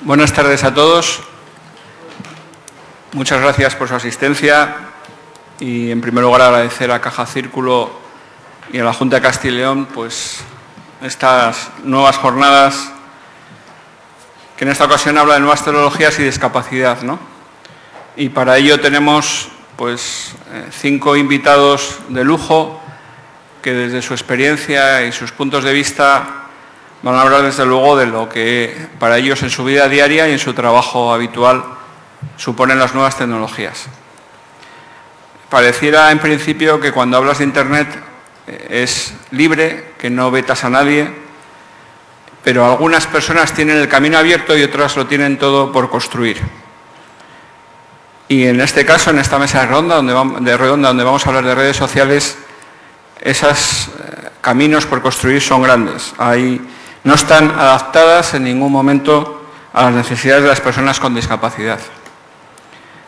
Buenas tardes a todos. Muchas gracias por su asistencia y, en primer lugar, agradecer a Caja Círculo y a la Junta de Castilla y León pues, estas nuevas jornadas que en esta ocasión habla de nuevas tecnologías y discapacidad, ¿no? Y para ello tenemos pues, 5 invitados de lujo que desde su experiencia y sus puntos de vista van a hablar desde luego de lo que para ellos en su vida diaria y en su trabajo habitual suponen las nuevas tecnologías. Pareciera en principio que cuando hablas de Internet es libre, que no vetas a nadie, pero algunas personas tienen el camino abierto y otras lo tienen todo por construir. Y en este caso, en esta mesa redonda donde vamos a hablar de redes sociales, esos caminos por construir son grandes. No están adaptadas en ningún momento a las necesidades de las personas con discapacidad.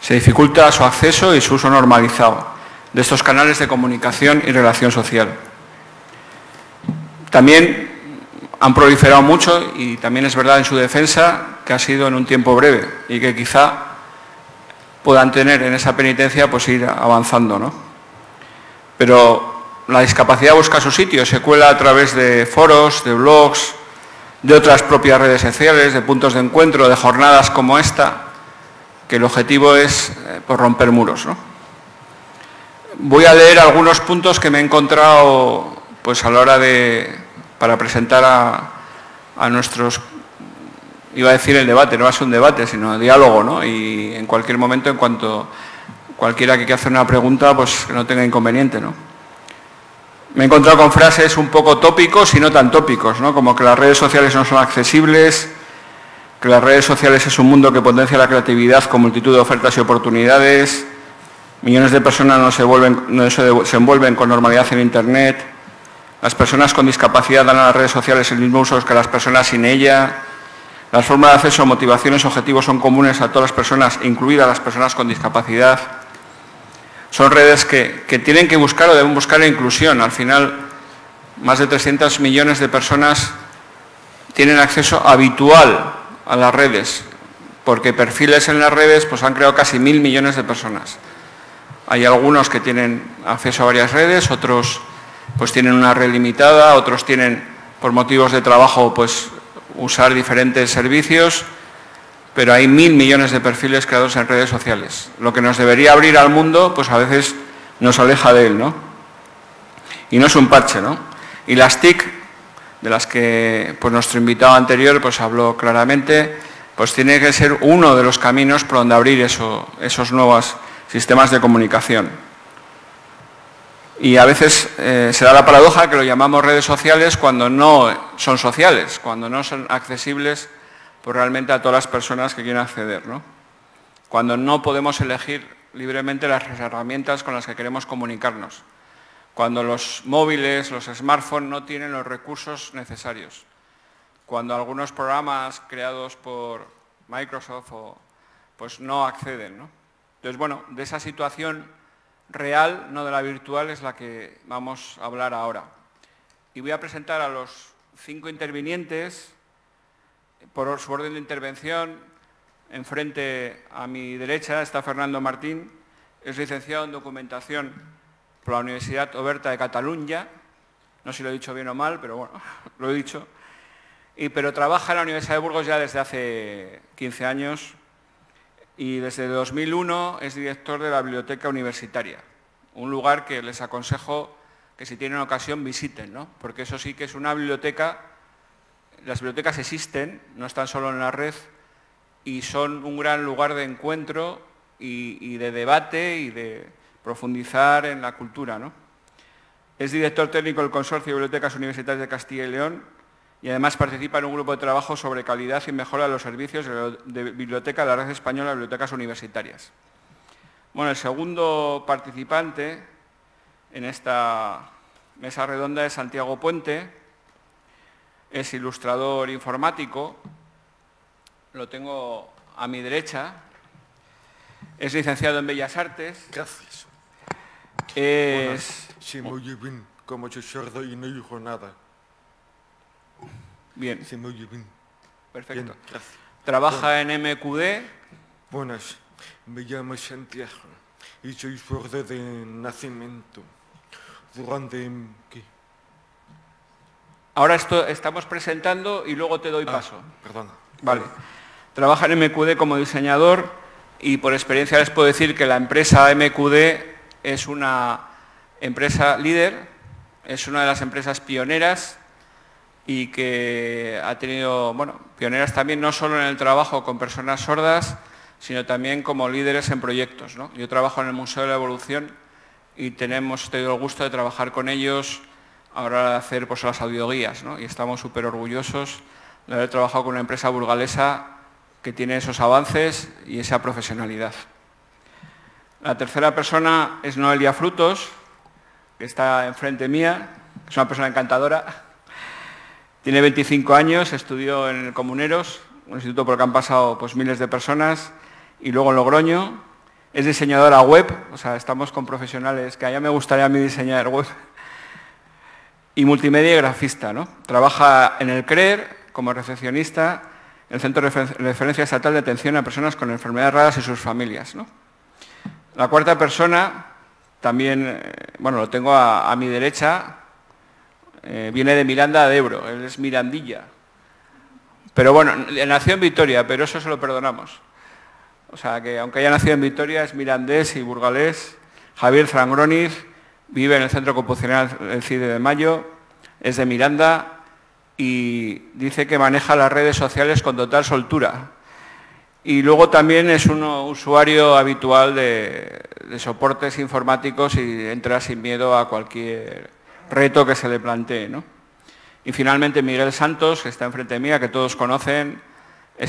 Se dificulta su acceso y su uso normalizado de estos canales de comunicación y relación social. También han proliferado mucho, y también es verdad en su defensa, que ha sido en un tiempo breve y que quizá puedan tener en esa penitencia pues ir avanzando, ¿no? Pero la discapacidad busca su sitio, se cuela a través de foros, de blogs, de otras propias redes sociales, de puntos de encuentro, de jornadas como esta, que el objetivo es pues, romper muros, ¿no? Voy a leer algunos puntos que me he encontrado pues, a la hora para presentar a nuestros, iba a decir el debate, no va a ser un debate, sino diálogo, ¿no? Y en cualquier momento, en cuanto cualquiera que quiera hacer una pregunta, pues que no tenga inconveniente, ¿no? Me he encontrado con frases un poco tópicos y no tan tópicos, ¿no? Como que las redes sociales no son accesibles, que las redes sociales es un mundo que potencia la creatividad con multitud de ofertas y oportunidades, millones de personas no se envuelven con normalidad en Internet, las personas con discapacidad dan a las redes sociales el mismo uso que las personas sin ella, las formas de acceso, motivaciones, objetivos son comunes a todas las personas, incluidas las personas con discapacidad. Son redes que tienen que buscar o deben buscar la inclusión. Al final, más de 300 millones de personas tienen acceso habitual a las redes, porque perfiles en las redes pues, han creado casi 1.000 millones de personas. Hay algunos que tienen acceso a varias redes, otros pues, tienen una red limitada, otros tienen, por motivos de trabajo, pues, usar diferentes servicios, pero hay 1.000 millones de perfiles creados en redes sociales. Lo que nos debería abrir al mundo, pues a veces nos aleja de él, ¿no? Y no es un parche, ¿no? Y las TIC, de las que pues, nuestro invitado anterior pues, habló claramente, pues tiene que ser uno de los caminos por donde abrir esos nuevos sistemas de comunicación. Y a veces se da la paradoja que lo llamamos redes sociales cuando no son sociales, cuando no son accesibles pues realmente a todas las personas que quieren acceder, ¿no? Cuando no podemos elegir libremente las herramientas con las que queremos comunicarnos, cuando los móviles, los smartphones no tienen los recursos necesarios, cuando algunos programas creados por Microsoft pues no acceden, ¿no? Entonces, bueno, de esa situación real, no de la virtual, es la que vamos a hablar ahora. Y voy a presentar a los 5 intervinientes por su orden de intervención. Enfrente, a mi derecha, está Fernando Martín, es licenciado en Documentación por la Universidad Oberta de Catalunya. No sé si lo he dicho bien o mal, pero bueno, lo he dicho. Pero trabaja en la Universidad de Burgos ya desde hace 15 años y desde 2001 es director de la Biblioteca Universitaria, un lugar que les aconsejo que si tienen ocasión visiten, ¿no? Porque eso sí que es una biblioteca. Las bibliotecas existen, no están solo en la red, y son un gran lugar de encuentro y de debate y de profundizar en la cultura, ¿no? Es director técnico del Consorcio de Bibliotecas Universitarias de Castilla y León y además participa en un grupo de trabajo sobre calidad y mejora de los servicios de biblioteca de la Red Española de Bibliotecas Universitarias. Bueno, el segundo participante en esta mesa redonda es Santiago Puente. Es ilustrador informático, lo tengo a mi derecha, es licenciado en Bellas Artes. Gracias. Sí, me oye bien, como soy sordo y no digo nada. Bien. Se me oye bien. Perfecto. Bien, gracias. trabaja en MQD. Buenas, me llamo Santiago y soy sordo de nacimiento. Durante... ¿qué? Ahora estamos presentando y luego te doy paso. Perdona. Vale. Trabaja en MQD como diseñador y por experiencia les puedo decir que la empresa MQD es una empresa líder, es una de las empresas pioneras y que ha tenido, bueno, pioneras también no solo en el trabajo con personas sordas, sino también como líderes en proyectos, ¿no? Yo trabajo en el Museo de la Evolución y hemos tenido el gusto de trabajar con ellos a la hora de hacer pues, las audioguías, ¿no? Y estamos súper orgullosos de haber trabajado con una empresa burgalesa que tiene esos avances y esa profesionalidad. La tercera persona es Noelia Frutos, que está enfrente mía, es una persona encantadora. Tiene 25 años, estudió en el Comuneros, un instituto por el que han pasado pues, miles de personas, y luego en Logroño. Es diseñadora web, o sea, estamos con profesionales que allá me gustaría a mí diseñar web. Y multimedia y grafista, ¿no? Trabaja en el CREER como recepcionista, en el Centro de Referencia Estatal de Atención a Personas con Enfermedades Raras y sus familias, ¿no? La cuarta persona, también, bueno, lo tengo a mi derecha, viene de Miranda de Ebro, él es mirandilla. Pero bueno, nació en Vitoria, pero eso se lo perdonamos. O sea, que aunque haya nacido en Vitoria, es mirandés y burgalés. Javier Frangroniz vive en el Centro Ocupacional del CIDE de Mayo, es de Miranda y dice que maneja las redes sociales con total soltura. Y luego también es un usuario habitual de soportes informáticos y entra sin miedo a cualquier reto que se le plantee, ¿no? Y finalmente Miguel Santos, que está enfrente mía, que todos conocen,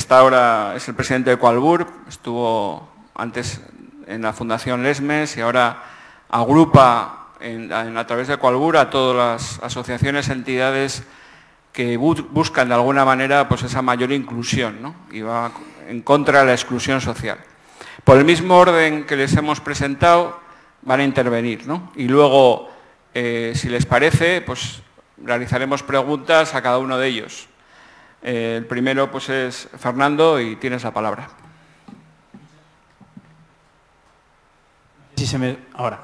ahora es el presidente de Coalbur, estuvo antes en la Fundación Lesmes y ahora agrupa a través de Coalbur a todas las asociaciones, entidades que buscan de alguna manera pues, esa mayor inclusión, ¿no? Y va en contra de la exclusión social. Por el mismo orden que les hemos presentado, van a intervenir, ¿no? Y luego, si les parece, pues realizaremos preguntas a cada uno de ellos. El primero pues, es Fernando y tienes la palabra. Ahora.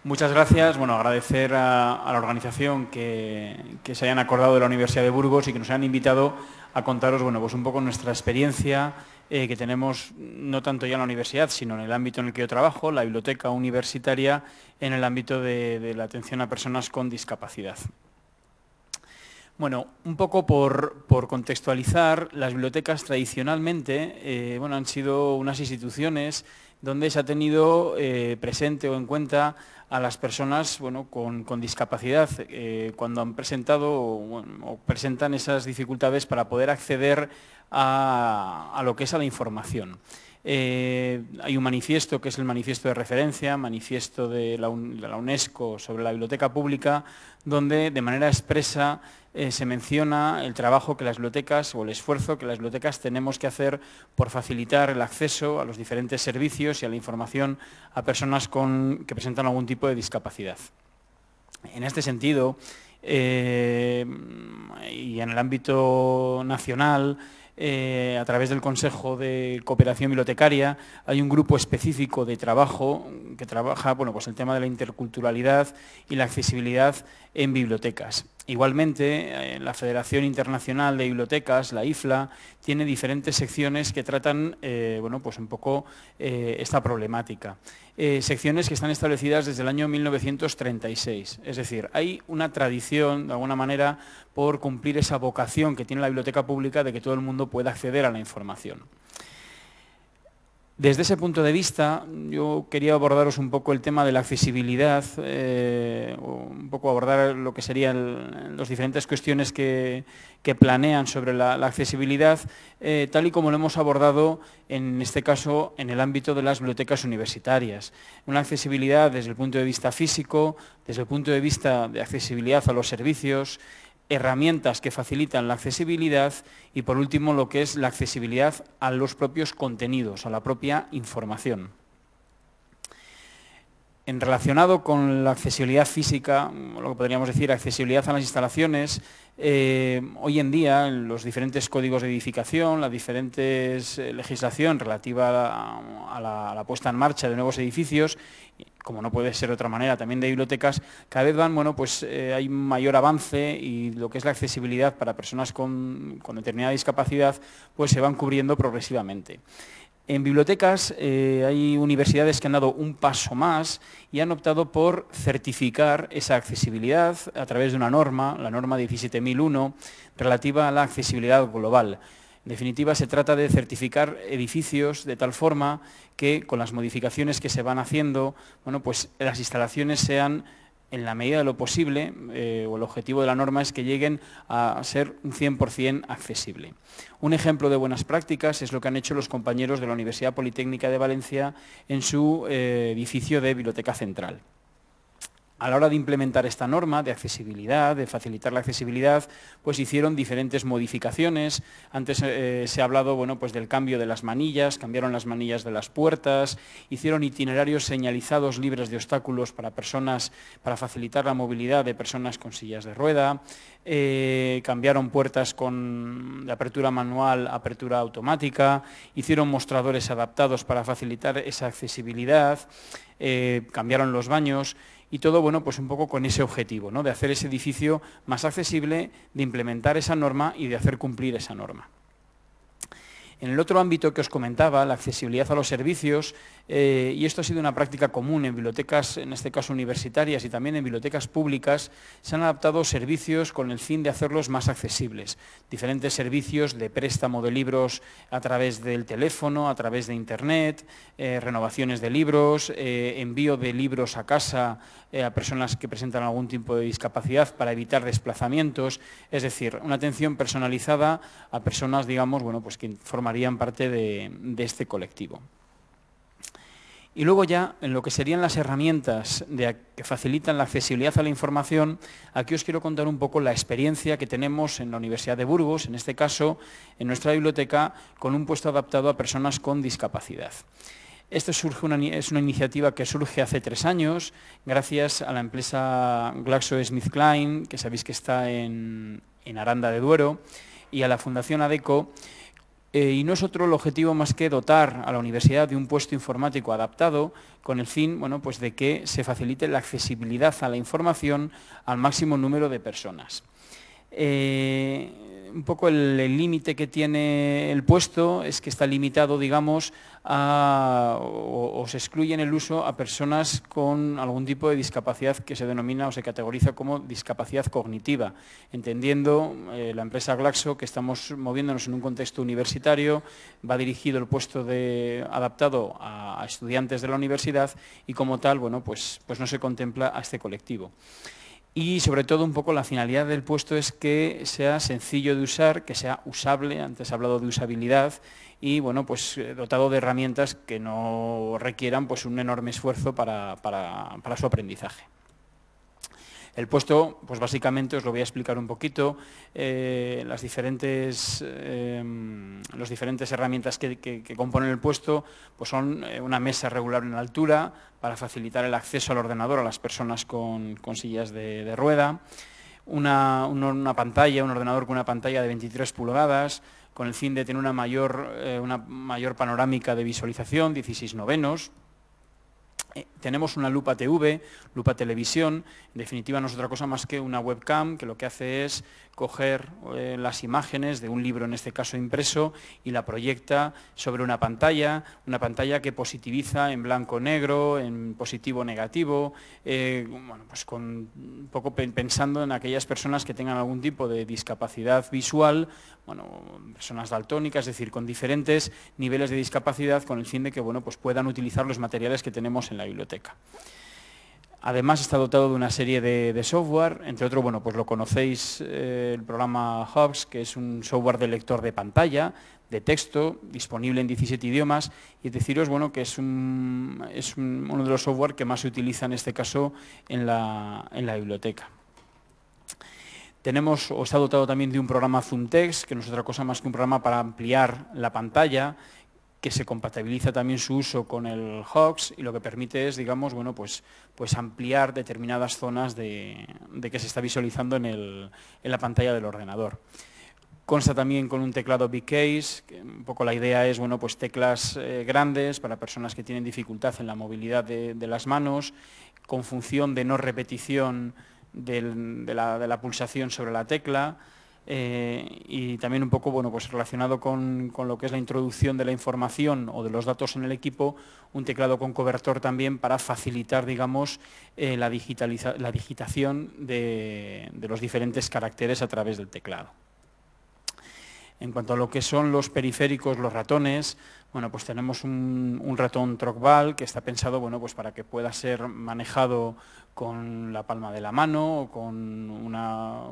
Muchas gracias. Bueno, agradecer a la organización que se hayan acordado de la Universidad de Burgos y que nos hayan invitado a contaros, bueno, pues un poco nuestra experiencia que tenemos no tanto ya en la universidad, sino en el ámbito en el que yo trabajo, la biblioteca universitaria, en el ámbito de la atención a personas con discapacidad. Bueno, un poco por contextualizar, las bibliotecas tradicionalmente bueno, han sido unas instituciones donde se ha tenido presente o en cuenta a las personas bueno, con discapacidad cuando han presentado o presentan esas dificultades para poder acceder a lo que es a la información. Hay un manifiesto que es el manifiesto de referencia, manifiesto de la UNESCO sobre la biblioteca pública, donde de manera expresa se menciona el trabajo que las bibliotecas o el esfuerzo que las bibliotecas tenemos que hacer por facilitar el acceso a los diferentes servicios y a la información a personas que presentan algún tipo de discapacidad. En este sentido, y en el ámbito nacional, a través del Consejo de Cooperación Bibliotecaria, hay un grupo específico de trabajo que trabaja bueno, pues el tema de la interculturalidad y la accesibilidad en bibliotecas. Igualmente, la Federación Internacional de Bibliotecas, la IFLA, tiene diferentes secciones que tratan bueno, pues un poco esta problemática. Secciones que están establecidas desde el año 1936. Es decir, hay una tradición, de alguna manera, por cumplir esa vocación que tiene la biblioteca pública de que todo el mundo pueda acceder a la información. Desde ese punto de vista, yo quería abordaros un poco el tema de la accesibilidad, un poco abordar lo que serían las diferentes cuestiones que planean sobre la accesibilidad, tal y como lo hemos abordado en este caso en el ámbito de las bibliotecas universitarias. Una accesibilidad desde el punto de vista físico, desde el punto de vista de accesibilidad a los servicios, herramientas que facilitan la accesibilidad y, por último, lo que es la accesibilidad a los propios contenidos, a la propia información. En relacionado con la accesibilidad física, lo que podríamos decir, accesibilidad a las instalaciones, hoy en día en los diferentes códigos de edificación, la diferente legislación relativa a la puesta en marcha de nuevos edificios, como no puede ser de otra manera, también de bibliotecas, cada vez hay mayor avance y lo que es la accesibilidad para personas con determinada discapacidad, pues se van cubriendo progresivamente. En bibliotecas hay universidades que han dado un paso más y han optado por certificar esa accesibilidad a través de una norma, la norma 17.001, relativa a la accesibilidad global. En definitiva, se trata de certificar edificios de tal forma que, con las modificaciones que se van haciendo, bueno, pues las instalaciones sean, en la medida de lo posible, o el objetivo de la norma es que lleguen a ser un 100% accesible. Un ejemplo de buenas prácticas es lo que han hecho los compañeros de la Universidad Politécnica de Valencia en su edificio de Biblioteca Central. A la hora de implementar esta norma de accesibilidad, de facilitar la accesibilidad, pues hicieron diferentes modificaciones. Antes se ha hablado, bueno, pues del cambio de las manillas, cambiaron las manillas de las puertas, hicieron itinerarios señalizados libres de obstáculos para personas, para facilitar la movilidad de personas con sillas de rueda, cambiaron puertas de apertura manual a apertura automática, hicieron mostradores adaptados para facilitar esa accesibilidad, cambiaron los baños. Y todo, bueno, pues un poco con ese objetivo, ¿no?, de hacer ese edificio más accesible, de implementar esa norma y de hacer cumplir esa norma. En el otro ámbito que os comentaba, la accesibilidad a los servicios, y esto ha sido una práctica común en bibliotecas, en este caso universitarias, y también en bibliotecas públicas, se han adaptado servicios con el fin de hacerlos más accesibles. Diferentes servicios de préstamo de libros a través del teléfono, a través de Internet, renovaciones de libros, envío de libros a casa a personas que presentan algún tipo de discapacidad para evitar desplazamientos, es decir, una atención personalizada a personas, digamos, bueno, pues que formarían parte de este colectivo. Y luego ya, en lo que serían las herramientas que facilitan la accesibilidad a la información, aquí os quiero contar un poco la experiencia que tenemos en la Universidad de Burgos, en este caso, en nuestra biblioteca, con un puesto adaptado a personas con discapacidad. Esto es una iniciativa que surge hace 3 años, gracias a la empresa GlaxoSmithKline, que sabéis que está en Aranda de Duero, y a la Fundación ADECO. Y no es otro el objetivo más que dotar a la universidad de un puesto informático adaptado con el fin, bueno, pues de que se facilite la accesibilidad a la información al máximo número de personas. Un poco el límite que tiene el puesto es que está limitado, digamos, o se excluye en el uso a personas con algún tipo de discapacidad que se denomina o se categoriza como discapacidad cognitiva, entendiendo la empresa Glaxo que estamos moviéndonos en un contexto universitario, va dirigido el puesto adaptado a estudiantes de la universidad y como tal, bueno, pues no se contempla a este colectivo. Y sobre todo un poco la finalidad del puesto es que sea sencillo de usar, que sea usable, antes he hablado de usabilidad, y bueno, pues dotado de herramientas que no requieran pues un enorme esfuerzo para su aprendizaje. El puesto, pues básicamente os lo voy a explicar un poquito, las diferentes herramientas que componen el puesto pues son una mesa regular en altura para facilitar el acceso al ordenador a las personas con sillas de rueda, una pantalla, un ordenador con una pantalla de 23 pulgadas, con el fin de tener una mayor panorámica de visualización, 16:9. Tenemos una lupa TV, lupa televisión, en definitiva no es otra cosa más que una webcam que lo que hace es coger las imágenes de un libro, en este caso impreso, y la proyecta sobre una pantalla que positiviza en blanco-negro, en positivo-negativo, bueno, pues un poco pensando en aquellas personas que tengan algún tipo de discapacidad visual, bueno, personas daltónicas, es decir, con diferentes niveles de discapacidad, con el fin de que bueno, pues puedan utilizar los materiales que tenemos en la biblioteca. Además está dotado de una serie de software, entre otros, bueno, pues lo conocéis, el programa Hubs, que es un software de lector de pantalla, de texto, disponible en 17 idiomas, y deciros, bueno, que es uno de los software que más se utiliza en este caso en la biblioteca. Está dotado también de un programa ZoomText, que no es otra cosa más que un programa para ampliar la pantalla, que se compatibiliza también su uso con el HOX y lo que permite es, digamos, bueno, pues ampliar determinadas zonas de que se está visualizando en la pantalla del ordenador. Consta también con un teclado Big Case, que un poco la idea es, bueno, pues teclas grandes para personas que tienen dificultad en la movilidad de las manos, con función de no repetición de la pulsación sobre la tecla, y también un poco, bueno, pues relacionado con lo que es la introducción de la información o de los datos en el equipo, un teclado con cobertor también para facilitar, digamos, la digitación de los diferentes caracteres a través del teclado. En cuanto a lo que son los periféricos, los ratones, bueno, pues tenemos un ratón trackball que está pensado, bueno, pues para que pueda ser manejado con la palma de la mano o con una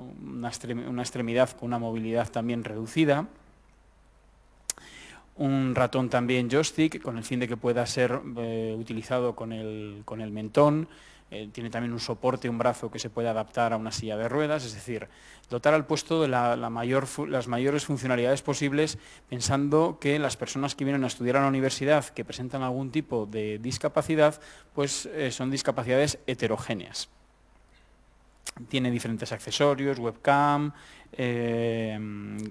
extremidad con una movilidad también reducida. Un ratón también joystick con el fin de que pueda ser utilizado con el mentón. Tiene también un soporte, un brazo que se puede adaptar a una silla de ruedas, es decir, dotar al puesto de las mayores funcionalidades posibles, pensando que las personas que vienen a estudiar a la universidad que presentan algún tipo de discapacidad, pues son discapacidades heterogéneas. Tiene diferentes accesorios, webcam,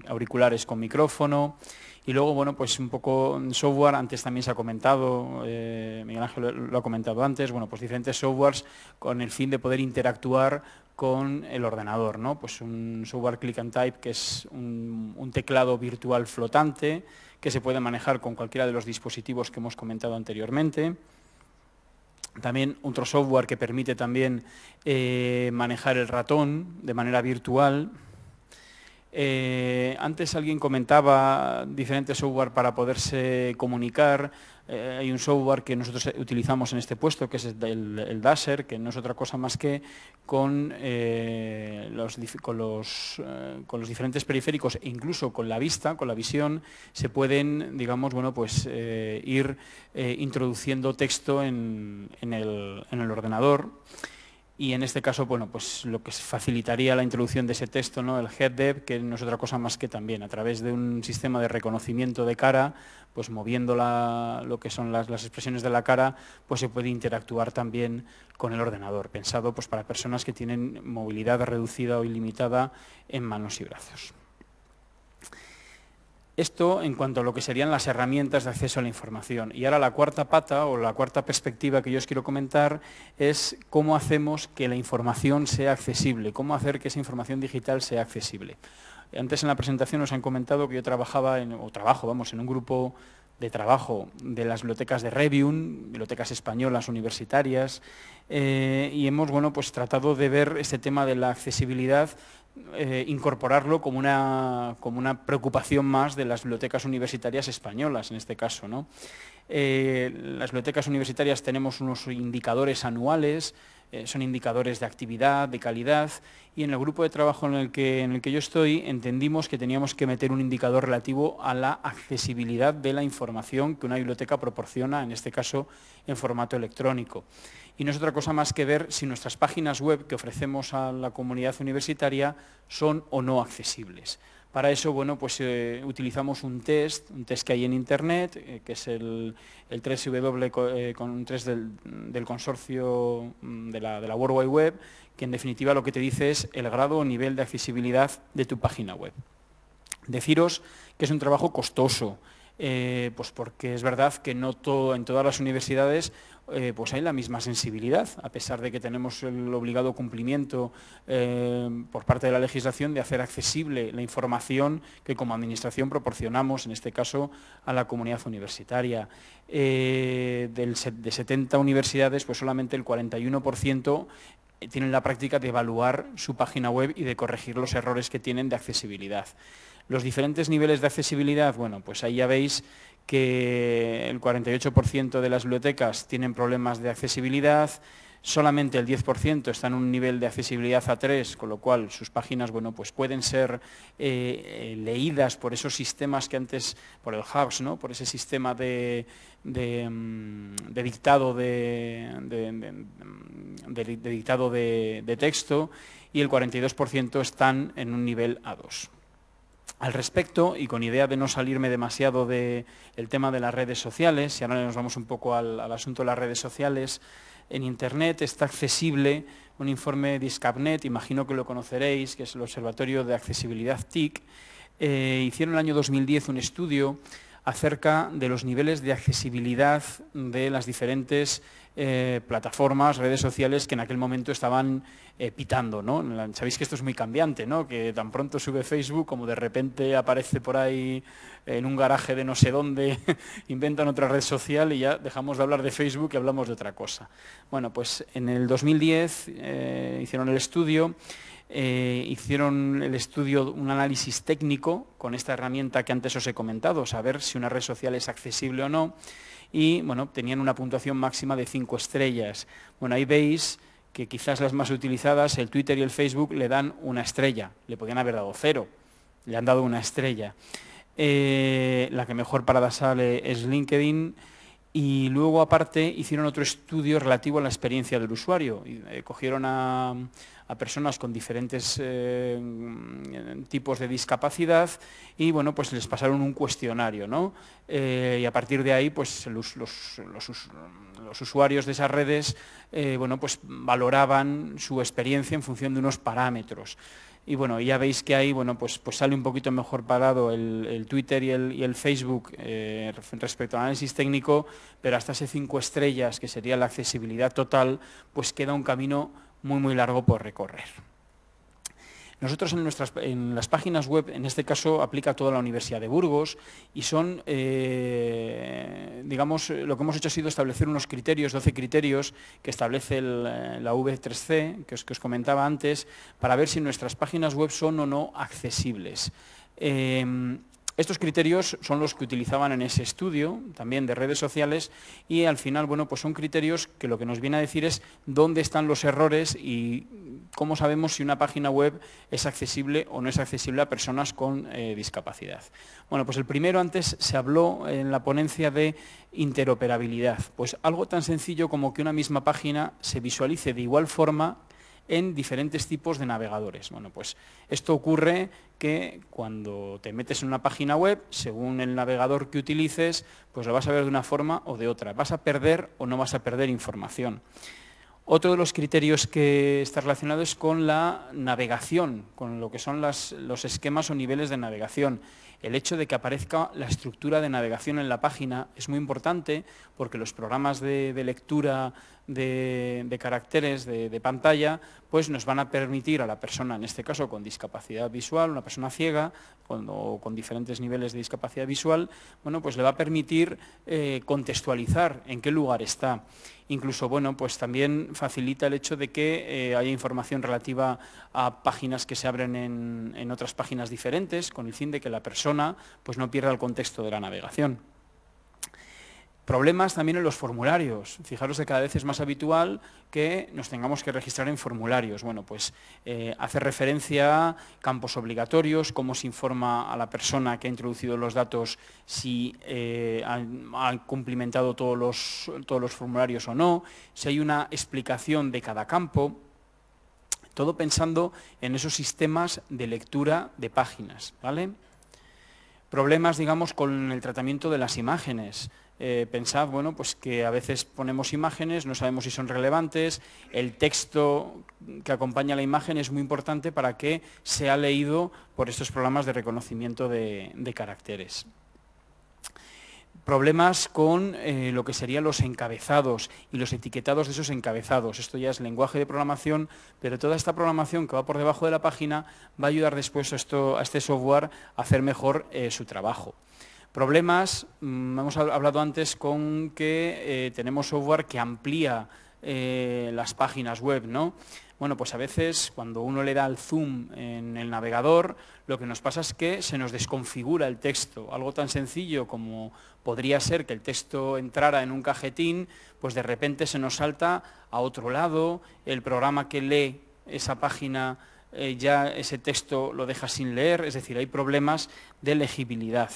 auriculares con micrófono. Y luego, bueno, pues un poco software, antes también se ha comentado, Miguel Ángel lo ha comentado antes, bueno, pues diferentes softwares con el fin de poder interactuar con el ordenador, ¿no? Pues un software Click and Type, que es un teclado virtual flotante, que se puede manejar con cualquiera de los dispositivos que hemos comentado anteriormente. También otro software que permite también manejar el ratón de manera virtual. Antes alguien comentaba diferentes software para poderse comunicar. Hay un software que nosotros utilizamos en este puesto, que es el Dasher, que no es otra cosa más que con los diferentes periféricos e incluso con la vista, con la visión, se pueden, digamos, bueno, pues ir introduciendo texto en el ordenador. Y en este caso, bueno, pues lo que facilitaría la introducción de ese texto, ¿no? El HeadDev, que no es otra cosa más que también a través de un sistema de reconocimiento de cara, pues moviendo lo que son las expresiones de la cara, pues se puede interactuar también con el ordenador, pensado pues para personas que tienen movilidad reducida o ilimitada en manos y brazos. Esto en cuanto a lo que serían las herramientas de acceso a la información. Y ahora la cuarta pata o la cuarta perspectiva que yo os quiero comentar es cómo hacemos que la información sea accesible, cómo hacer que esa información digital sea accesible. Antes en la presentación os han comentado que yo trabajo en un grupo de trabajo de las bibliotecas de Revium, bibliotecas españolas universitarias, y hemos, bueno, pues tratado de ver este tema de la accesibilidad, incorporarlo como una preocupación más de las bibliotecas universitarias españolas, en este caso, ¿no? Las bibliotecas universitarias tenemos unos indicadores anuales, son indicadores de actividad, de calidad, y en el grupo de trabajo en el que yo estoy entendimos que teníamos que meter un indicador relativo a la accesibilidad de la información que una biblioteca proporciona, en este caso en formato electrónico. Y no es otra cosa más que ver si nuestras páginas web que ofrecemos a la comunidad universitaria son o no accesibles. Para eso, bueno, pues utilizamos un test que hay en Internet, que es el 3W del consorcio de la World Wide Web, que en definitiva lo que te dice es el grado o nivel de accesibilidad de tu página web. Deciros que es un trabajo costoso, pues porque es verdad que no en todas las universidades pues hay la misma sensibilidad, a pesar de que tenemos el obligado cumplimiento por parte de la legislación de hacer accesible la información que como administración proporcionamos, en este caso, a la comunidad universitaria. De 70 universidades, pues solamente el 41% tienen la práctica de evaluar su página web y de corregir los errores que tienen de accesibilidad. Los diferentes niveles de accesibilidad, bueno, pues ahí ya veis que el 48% de las bibliotecas tienen problemas de accesibilidad, solamente el 10% está en un nivel de accesibilidad A3, con lo cual sus páginas, bueno, pues pueden ser leídas por esos sistemas que antes, por el HUBs, ¿no? Por ese sistema de dictado de texto, y el 42% están en un nivel A2. Al respecto, y con idea de no salirme demasiado del tema de las redes sociales, y ahora nos vamos un poco al asunto de las redes sociales, en Internet está accesible un informe de ISCAPNet, imagino que lo conoceréis, que es el Observatorio de Accesibilidad TIC. Hicieron en el año 2010 un estudio acerca de los niveles de accesibilidad de las diferentes plataformas, redes sociales que en aquel momento estaban pitando, ¿no? Sabéis que esto es muy cambiante, ¿no? Que tan pronto sube Facebook como de repente aparece por ahí en un garaje de no sé dónde, inventan otra red social y ya dejamos de hablar de Facebook y hablamos de otra cosa. Bueno, pues en el 2010 hicieron el estudio. Un análisis técnico con esta herramienta que antes os he comentado, saber si una red social es accesible o no, y bueno, tenían una puntuación máxima de 5 estrellas. Bueno, ahí veis que quizás las más utilizadas, el Twitter y el Facebook, le dan 1 estrella, le podían haber dado 0, le han dado 1 estrella. La que mejor parada sale es LinkedIn. Y luego, aparte, hicieron otro estudio relativo a la experiencia del usuario. Cogieron a personas con diferentes tipos de discapacidad y, bueno, pues les pasaron un cuestionario, ¿no? Y a partir de ahí, pues los usuarios de esas redes, bueno, pues valoraban su experiencia en función de unos parámetros. Y bueno, ya veis que ahí, bueno, pues sale un poquito mejor parado el Twitter y el Facebook respecto al análisis técnico, pero hasta ese 5 estrellas, que sería la accesibilidad total, pues queda un camino muy, muy largo por recorrer. Nosotros en las páginas web, en este caso aplica toda la Universidad de Burgos y son, digamos, lo que hemos hecho ha sido establecer unos criterios, 12 criterios que establece la V3C, que os comentaba antes, para ver si nuestras páginas web son o no accesibles. Estos criterios son los que utilizaban en ese estudio, también de redes sociales, y al final, bueno, pues son criterios que lo que nos viene a decir es dónde están los errores y cómo sabemos si una página web es accesible o no es accesible a personas con discapacidad. Bueno, pues el primero, antes se habló en la ponencia de interoperabilidad, pues algo tan sencillo como que una misma página se visualice de igual forma en diferentes tipos de navegadores. Bueno, pues esto ocurre que cuando te metes en una página web, según el navegador que utilices, pues lo vas a ver de una forma o de otra. ¿Vas a perder o no vas a perder información? Otro de los criterios que está relacionado es con la navegación, con lo que son los esquemas o niveles de navegación. El hecho de que aparezca la estructura de navegación en la página es muy importante porque los programas de lectura de caracteres de pantalla pues nos van a permitir a la persona, en este caso con discapacidad visual, una persona ciega o con diferentes niveles de discapacidad visual, bueno, pues le va a permitir contextualizar en qué lugar está. Incluso, bueno, pues también facilita el hecho de que haya información relativa a páginas que se abren en otras páginas diferentes, con el fin de que la persona pues no pierda el contexto de la navegación. Problemas también en los formularios. Fijaros que cada vez es más habitual que nos tengamos que registrar en formularios. Bueno, pues hace referencia a campos obligatorios, cómo se informa a la persona que ha introducido los datos si ha cumplimentado todos los formularios o no, si hay una explicación de cada campo, todo pensando en esos sistemas de lectura de páginas, ¿vale? Problemas, digamos, con el tratamiento de las imágenes. Pensad, bueno, pues que a veces ponemos imágenes, no sabemos si son relevantes, el texto que acompaña a la imagen es muy importante para que sea leído por estos programas de reconocimiento de caracteres. Problemas con lo que serían los encabezados y los etiquetados de esos encabezados. Esto ya es lenguaje de programación, pero toda esta programación que va por debajo de la página va a ayudar después a este software a hacer mejor su trabajo. Problemas, hemos hablado antes con que tenemos software que amplía las páginas web, ¿no? Bueno, pues a veces cuando uno le da al zoom en el navegador, lo que nos pasa es que se nos desconfigura el texto. Algo tan sencillo como podría ser que el texto entrara en un cajetín, pues de repente se nos salta a otro lado, el programa que lee esa página ya ese texto lo deja sin leer, es decir, hay problemas de legibilidad.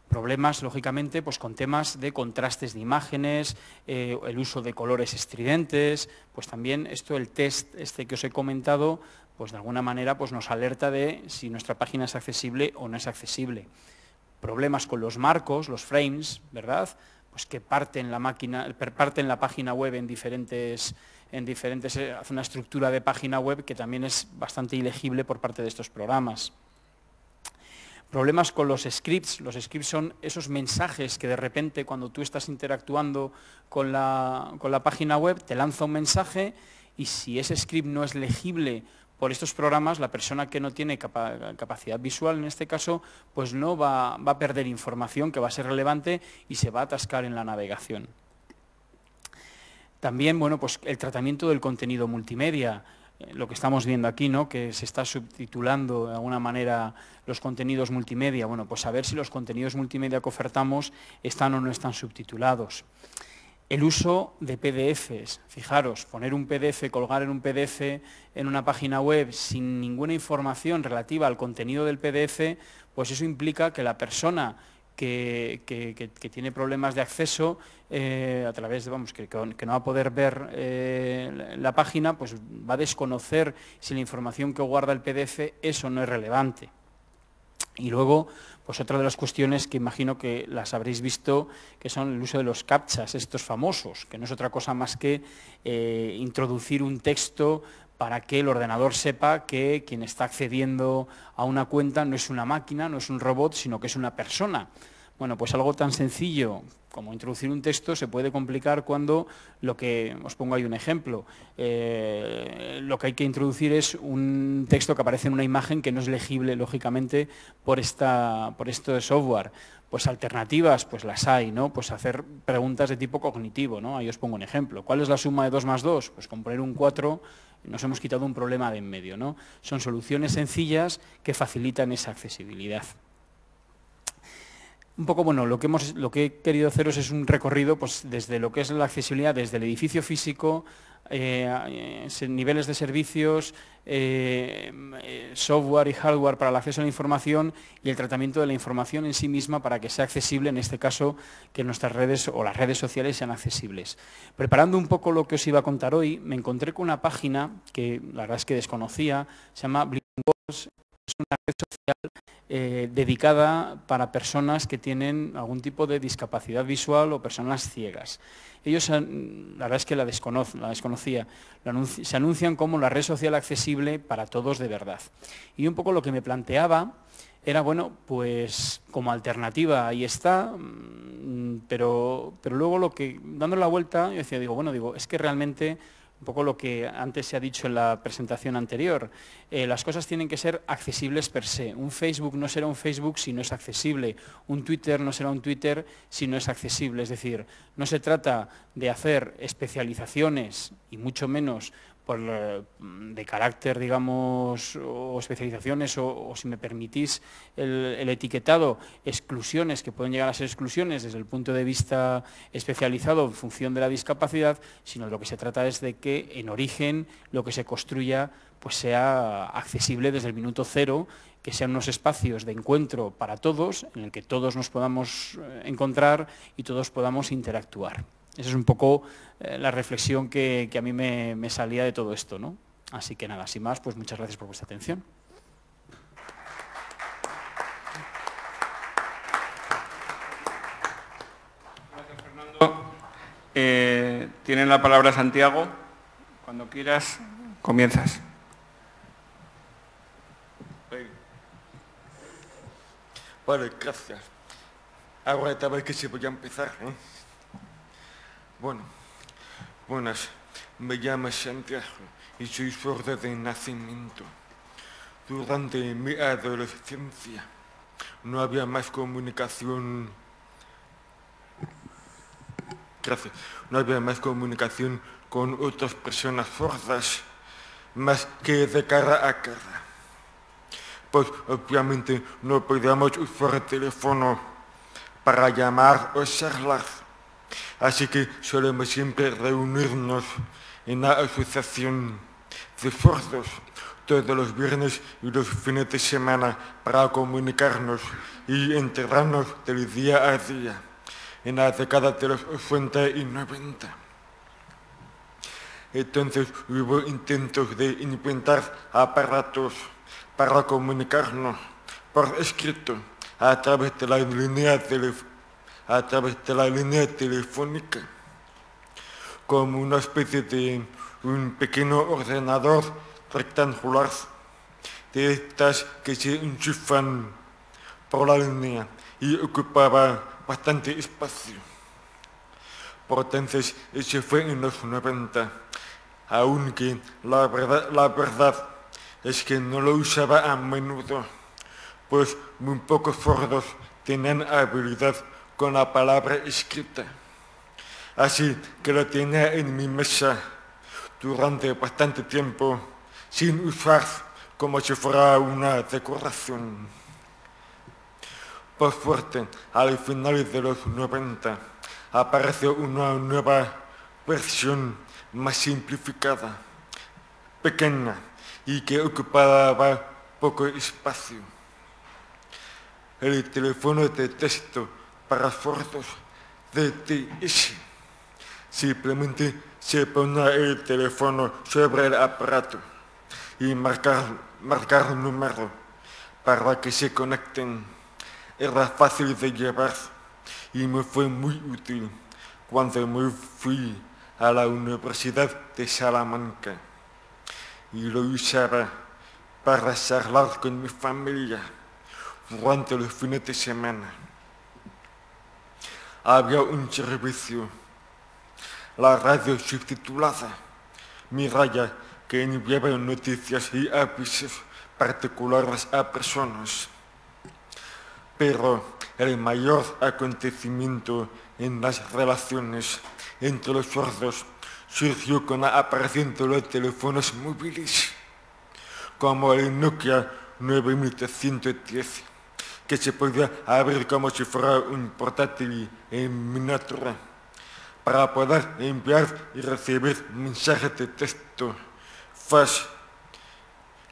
Problemas, lógicamente, pues con temas de contrastes de imágenes, el uso de colores estridentes, pues también esto, el test que os he comentado, pues de alguna manera pues nos alerta de si nuestra página es accesible o no es accesible. Problemas con los marcos, los frames, ¿verdad? Pues que parten la página web en diferentes, hace una estructura de página web que también es bastante ilegible por parte de estos programas. Problemas con los scripts son esos mensajes que de repente cuando tú estás interactuando con la página web te lanza un mensaje y si ese script no es legible por estos programas, la persona que no tiene capacidad visual, en este caso, pues no va a perder información que va a ser relevante y se va a atascar en la navegación. También, bueno, pues el tratamiento del contenido multimedia, lo que estamos viendo aquí, ¿no? Que se está subtitulando de alguna manera los contenidos multimedia. Bueno, pues a ver si los contenidos multimedia que ofertamos están o no están subtitulados. El uso de PDFs, fijaros, poner un PDF, colgar en un PDF en una página web sin ninguna información relativa al contenido del PDF, pues eso implica que la persona que tiene problemas de acceso a través de, que no va a poder ver la página, pues va a desconocer si la información que guarda el PDF es o no es relevante. Y luego, pues otra de las cuestiones que imagino que las habréis visto, que son el uso de los captchas, estos famosos, que no es otra cosa más que introducir un texto para que el ordenador sepa que quien está accediendo a una cuenta no es una máquina, no es un robot, sino que es una persona. Bueno, pues algo tan sencillo como introducir un texto se puede complicar cuando os pongo ahí un ejemplo, lo que hay que introducir es un texto que aparece en una imagen que no es legible, lógicamente, por esto de software. Pues alternativas, pues las hay, ¿no? Pues hacer preguntas de tipo cognitivo, ¿no? Ahí os pongo un ejemplo. ¿Cuál es la suma de 2 más 2? Pues con poner un 4 nos hemos quitado un problema de en medio, ¿no? Son soluciones sencillas que facilitan esa accesibilidad. Un poco, bueno, lo que he querido haceros es un recorrido pues, desde lo que es la accesibilidad, desde el edificio físico, niveles de servicios, software y hardware para el acceso a la información y el tratamiento de la información en sí misma para que sea accesible, en este caso, que nuestras redes o las redes sociales sean accesibles. Preparando un poco lo que os iba a contar hoy, me encontré con una página que la verdad es que desconocía, se llama Blinkworks. Es una red social dedicada para personas que tienen algún tipo de discapacidad visual o personas ciegas. Ellos, la verdad es que la desconocía, se anuncian como la red social accesible para todos de verdad. Y un poco lo que me planteaba era, bueno, pues como alternativa ahí está, pero luego dándole la vuelta, yo decía, es que realmente un poco lo que antes se ha dicho en la presentación anterior, las cosas tienen que ser accesibles per se. Un Facebook no será un Facebook si no es accesible, un Twitter no será un Twitter si no es accesible. Es decir, no se trata de hacer especializaciones y mucho menos de carácter, digamos, o especializaciones, o si me permitís el etiquetado, exclusiones que pueden llegar a ser exclusiones desde el punto de vista especializado en función de la discapacidad, sino de lo que se trata es de que en origen lo que se construya pues sea accesible desde el minuto cero, que sean unos espacios de encuentro para todos, en el que todos nos podamos encontrar y todos podamos interactuar. Esa es un poco la reflexión que a mí me salía de todo esto, ¿no? Así que nada, sin más, pues muchas gracias por vuestra atención. Gracias, Fernando. Tienen la palabra Santiago. Cuando quieras, comienzas. Vale, gracias. Ahora tal vez que se voy a empezar, ¿eh? Bueno, buenas, me llamo Santiago y soy sordo de nacimiento. Durante mi adolescencia no había más comunicación. Gracias. No había más comunicación con otras personas sordas, más que de cara a cara. Pues obviamente no podíamos usar el teléfono para llamar o charlar. Así que solemos siempre reunirnos en la asociación de sordos todos los viernes y los fines de semana para comunicarnos y enterarnos del día a día en la década de los 80 y 90. Entonces hubo intentos de inventar aparatos para comunicarnos por escrito a través de la línea telefónica, como una especie de un pequeño ordenador rectangular de estas que se enchufan por la línea y ocupaba bastante espacio. Por entonces, ese fue en los 90, aunque la verdad es que no lo usaba a menudo, pues muy pocos sordos tenían habilidad con la palabra escrita. Así que lo tenía en mi mesa durante bastante tiempo, sin usar como si fuera una decoración. Por suerte, al final de los 90, apareció una nueva versión más simplificada, pequeña y que ocupaba poco espacio. El teléfono de texto para sordos DTS. Simplemente se ponía el teléfono sobre el aparato y marcar un número para que se conecten. Era fácil de llevar y me fue muy útil cuando me fui a la Universidad de Salamanca y lo usaba para charlar con mi familia durante los fines de semana. Había un servicio, la radio subtitulada, Miralla, que enviaba noticias y avisos particulares a personas. Pero el mayor acontecimiento en las relaciones entre los sordos surgió con la aparición de los teléfonos móviles, como el Nokia 9310, que se podía abrir como si fuera un portátil en miniatura, para poder enviar y recibir mensajes de texto flash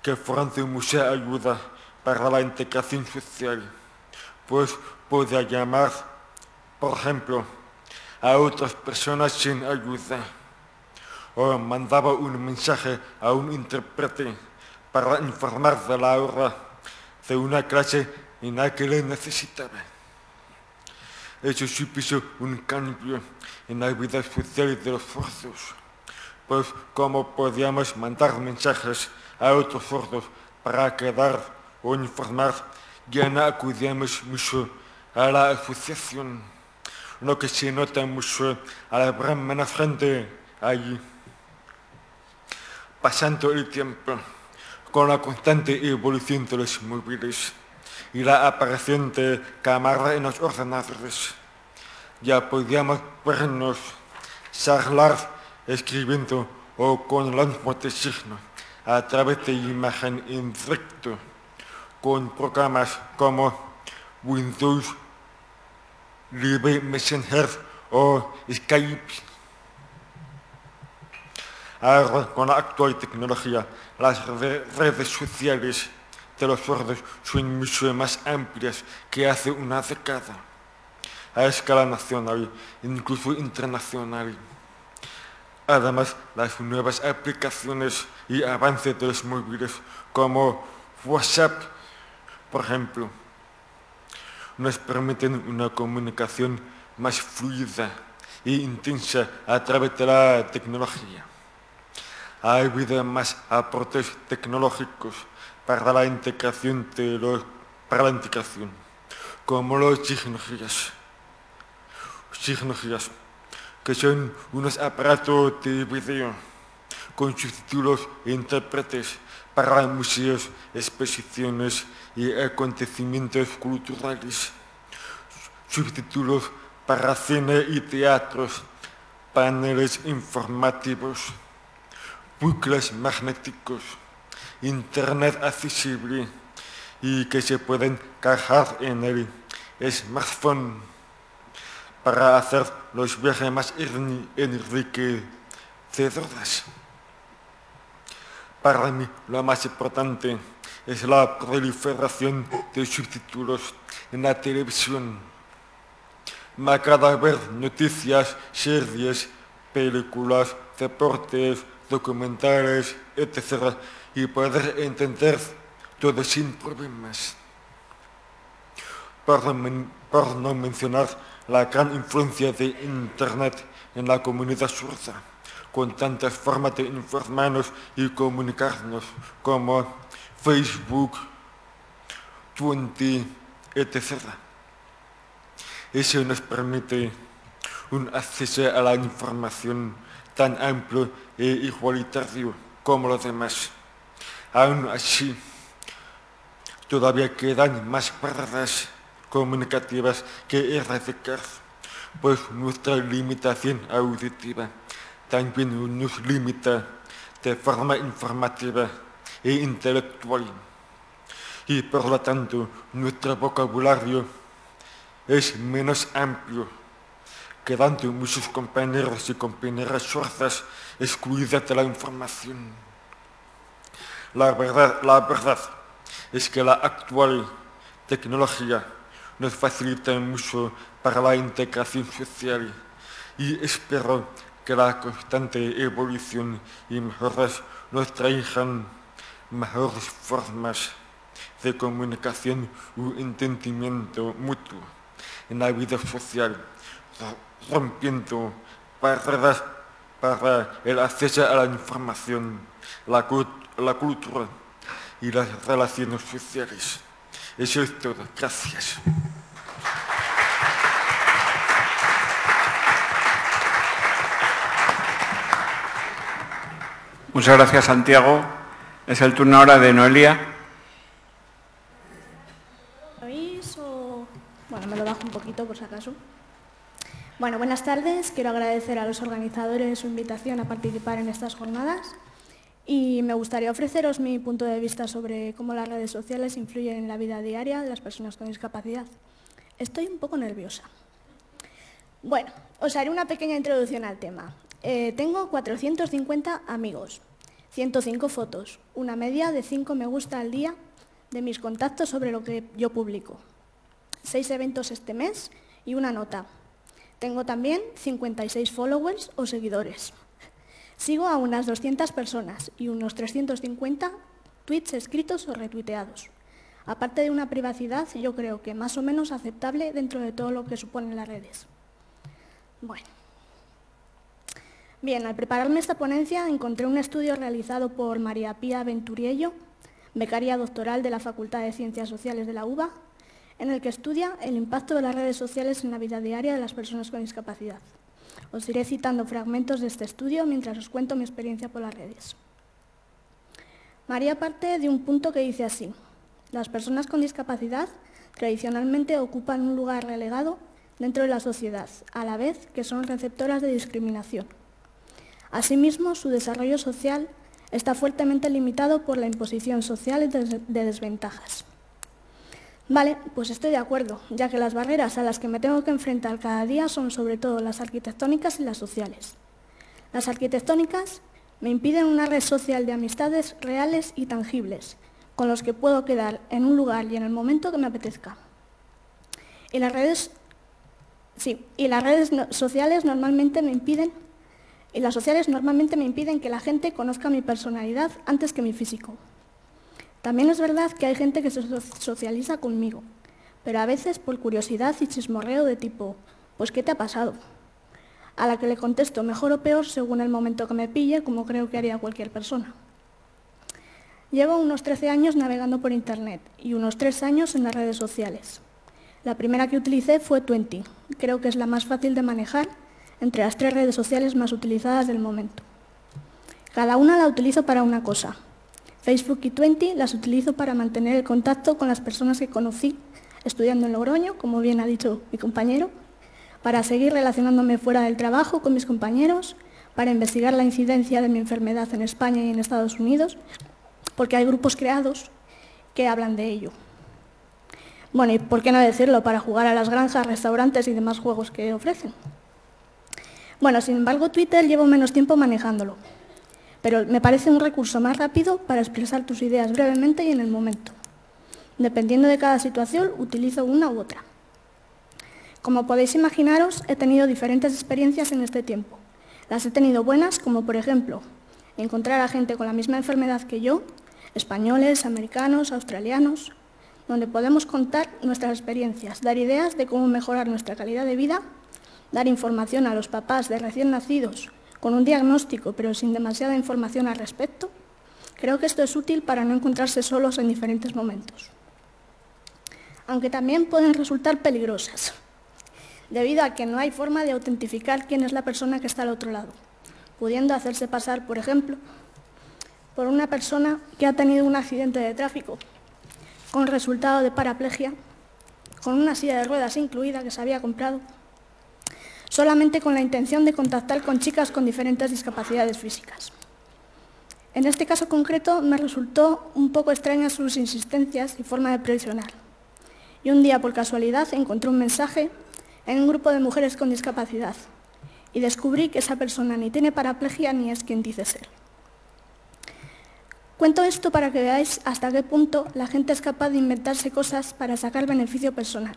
que fueran de mucha ayuda para la integración social, pues podía llamar, por ejemplo, a otras personas sin ayuda, o mandaba un mensaje a un intérprete para informar de la hora de una clase en la que le necesitaba. Eso supuso un cambio en la vida social de los sordos, pues como podíamos mandar mensajes a otros sordos para quedar o informar, ya no acudíamos mucho a la asociación, lo que se nota mucho al haber menos gente allí. Pasando el tiempo, con la constante evolución de los móviles y la aparición de cámaras en los ordenadores, ya podíamos vernos, charlar, escribiendo o con lenguaje de signos a través de imagen en directo, con programas como Windows Live Messenger o Skype. Ahora, con la actual tecnología, las redes sociales de los sordos son mucho más amplias que hace una década, a escala nacional, incluso internacional. Además, las nuevas aplicaciones y avances de los móviles, como WhatsApp, por ejemplo, nos permiten una comunicación más fluida e intensa a través de la tecnología. Ha habido más aportes tecnológicos para la integración, como los signos-guías, que son unos aparatos de video con subtítulos e intérpretes para museos, exposiciones y acontecimientos culturales, subtítulos para cine y teatros, paneles informativos, bucles magnéticos, internet accesible y que se pueden cargar en el smartphone para hacer los viajes más enriquecedores. Para mí, lo más importante es la proliferación de subtítulos en la televisión. Me agrada ver noticias, series, películas, deportes, documentales, etc. Y poder entender todo sin problemas. Por no mencionar la gran influencia de Internet en la comunidad sorda, con tantas formas de informarnos y comunicarnos como Facebook, Twenty, etc. Eso nos permite un acceso a la información tan amplio e igualitario como los demás. Aún así, todavía quedan más barreras comunicativas que erradicar, pues nuestra limitación auditiva también nos limita de forma informativa e intelectual. Y por lo tanto, nuestro vocabulario es menos amplio, quedando muchos compañeros y compañeras sordas excluidas de la información. La verdad es que la actual tecnología nos facilita mucho para la integración social y espero que la constante evolución y mejoras nos traigan mejores formas de comunicación u entendimiento mutuo en la vida social, rompiendo barreras para el acceso a la información, la cultura y las relaciones sociales. Eso es todo. Gracias. Muchas gracias, Santiago. Es el turno ahora de Noelia. ¿Oís o...? Bueno, me lo bajo un poquito por si acaso. Bueno, buenas tardes. Quiero agradecer a los organizadores su invitación a participar en estas jornadas y me gustaría ofreceros mi punto de vista sobre cómo las redes sociales influyen en la vida diaria de las personas con discapacidad. Estoy un poco nerviosa. Bueno, os haré una pequeña introducción al tema. Tengo 450 amigos, 105 fotos, una media de 5 me gusta al día de mis contactos sobre lo que yo publico, 6 eventos este mes y una nota. Tengo también 56 followers o seguidores. Sigo a unas 200 personas y unos 350 tweets escritos o retuiteados. Aparte de una privacidad, yo creo que más o menos aceptable dentro de todo lo que suponen las redes. Bueno. Bien, al prepararme esta ponencia encontré un estudio realizado por María Pía Venturiello, becaria doctoral de la Facultad de Ciencias Sociales de la UBA, en el que estudia el impacto de las redes sociales en la vida diaria de las personas con discapacidad. Os iré citando fragmentos de este estudio mientras os cuento mi experiencia por las redes. María parte de un punto que dice así: las personas con discapacidad tradicionalmente ocupan un lugar relegado dentro de la sociedad, a la vez que son receptoras de discriminación. Asimismo, su desarrollo social está fuertemente limitado por la imposición social de desventajas. Vale, pues estoy de acuerdo, ya que las barreras a las que me tengo que enfrentar cada día son sobre todo las arquitectónicas y las sociales. Las arquitectónicas me impiden una red social de amistades reales y tangibles, con los que puedo quedar en un lugar y en el momento que me apetezca. Y las redes sociales normalmente me impiden que la gente conozca mi personalidad antes que mi físico. También es verdad que hay gente que se socializa conmigo, pero a veces por curiosidad y chismorreo de tipo, pues ¿qué te ha pasado?, a la que le contesto mejor o peor según el momento que me pille, como creo que haría cualquier persona. Llevo unos 13 años navegando por Internet y unos 3 años en las redes sociales. La primera que utilicé fue Twenty, creo que es la más fácil de manejar entre las 3 redes sociales más utilizadas del momento. Cada una la utilizo para una cosa. Facebook y Twenty las utilizo para mantener el contacto con las personas que conocí estudiando en Logroño, como bien ha dicho mi compañero, para seguir relacionándome fuera del trabajo con mis compañeros, para investigar la incidencia de mi enfermedad en España y en Estados Unidos, porque hay grupos creados que hablan de ello. Bueno, y por qué no decirlo, para jugar a las granjas, restaurantes y demás juegos que ofrecen. Bueno, sin embargo, Twitter llevo menos tiempo manejándolo, pero me parece un recurso más rápido para expresar tus ideas brevemente y en el momento. Dependiendo de cada situación, utilizo una u otra. Como podéis imaginaros, he tenido diferentes experiencias en este tiempo. Las he tenido buenas, como por ejemplo, encontrar a gente con la misma enfermedad que yo, españoles, americanos, australianos, donde podemos contar nuestras experiencias, dar ideas de cómo mejorar nuestra calidad de vida, dar información a los papás de recién nacidos con un diagnóstico pero sin demasiada información al respecto. Creo que esto es útil para no encontrarse solos en diferentes momentos. Aunque también pueden resultar peligrosas, debido a que no hay forma de autentificar quién es la persona que está al otro lado, pudiendo hacerse pasar, por ejemplo, por una persona que ha tenido un accidente de tráfico con resultado de paraplegia, con una silla de ruedas incluida que se había comprado, solamente con la intención de contactar con chicas con diferentes discapacidades físicas. En este caso concreto me resultó un poco extraña sus insistencias y forma de presionar. Y un día, por casualidad, encontré un mensaje en un grupo de mujeres con discapacidad y descubrí que esa persona ni tiene paraplegia ni es quien dice ser. Cuento esto para que veáis hasta qué punto la gente es capaz de inventarse cosas para sacar beneficio personal,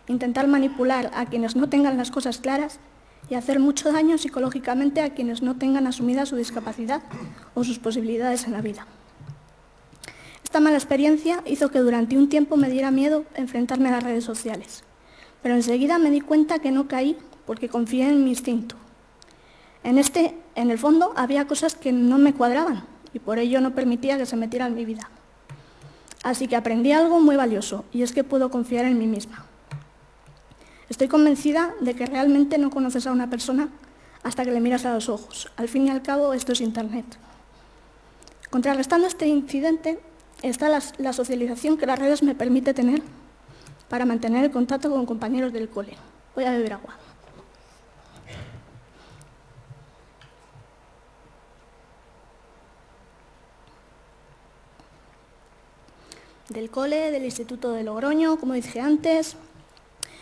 intentar manipular a quienes no tengan las cosas claras y hacer mucho daño psicológicamente a quienes no tengan asumida su discapacidad o sus posibilidades en la vida. Esta mala experiencia hizo que durante un tiempo me diera miedo enfrentarme a las redes sociales, pero enseguida me di cuenta que no caí porque confié en mi instinto. En el fondo había cosas que no me cuadraban y por ello no permitía que se metiera en mi vida. Así que aprendí algo muy valioso y es que puedo confiar en mí misma. Estoy convencida de que realmente no conoces a una persona hasta que le miras a los ojos. Al fin y al cabo, esto es Internet. Contrarrestando este incidente está la socialización que las redes me permite tener para mantener el contacto con compañeros del cole. Voy a beber agua. Del cole, del Instituto de Logroño, como dije antes,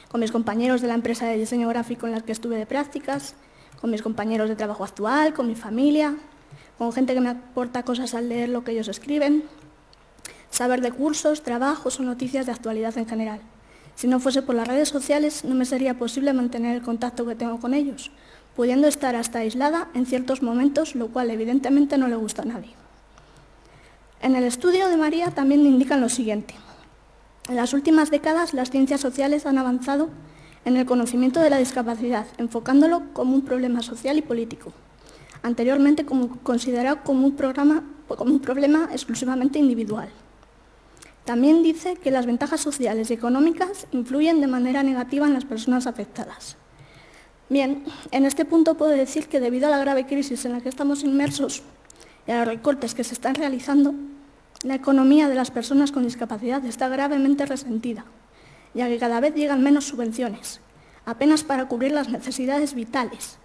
con mis compañeros de la empresa de diseño gráfico en la que estuve de prácticas, con mis compañeros de trabajo actual, con mi familia, con gente que me aporta cosas al leer lo que ellos escriben, saber de cursos, trabajos o noticias de actualidad en general. Si no fuese por las redes sociales, no me sería posible mantener el contacto que tengo con ellos, pudiendo estar hasta aislada en ciertos momentos, lo cual evidentemente no le gusta a nadie. En el estudio de María también indican lo siguiente. En las últimas décadas, las ciencias sociales han avanzado en el conocimiento de la discapacidad, enfocándolo como un problema social y político, anteriormente considerado como un problema exclusivamente individual. También dice que las ventajas sociales y económicas influyen de manera negativa en las personas afectadas. Bien, en este punto puedo decir que debido a la grave crisis en la que estamos inmersos y a los recortes que se están realizando, la economía de las personas con discapacidad está gravemente resentida, ya que cada vez llegan menos subvenciones, apenas para cubrir las necesidades vitales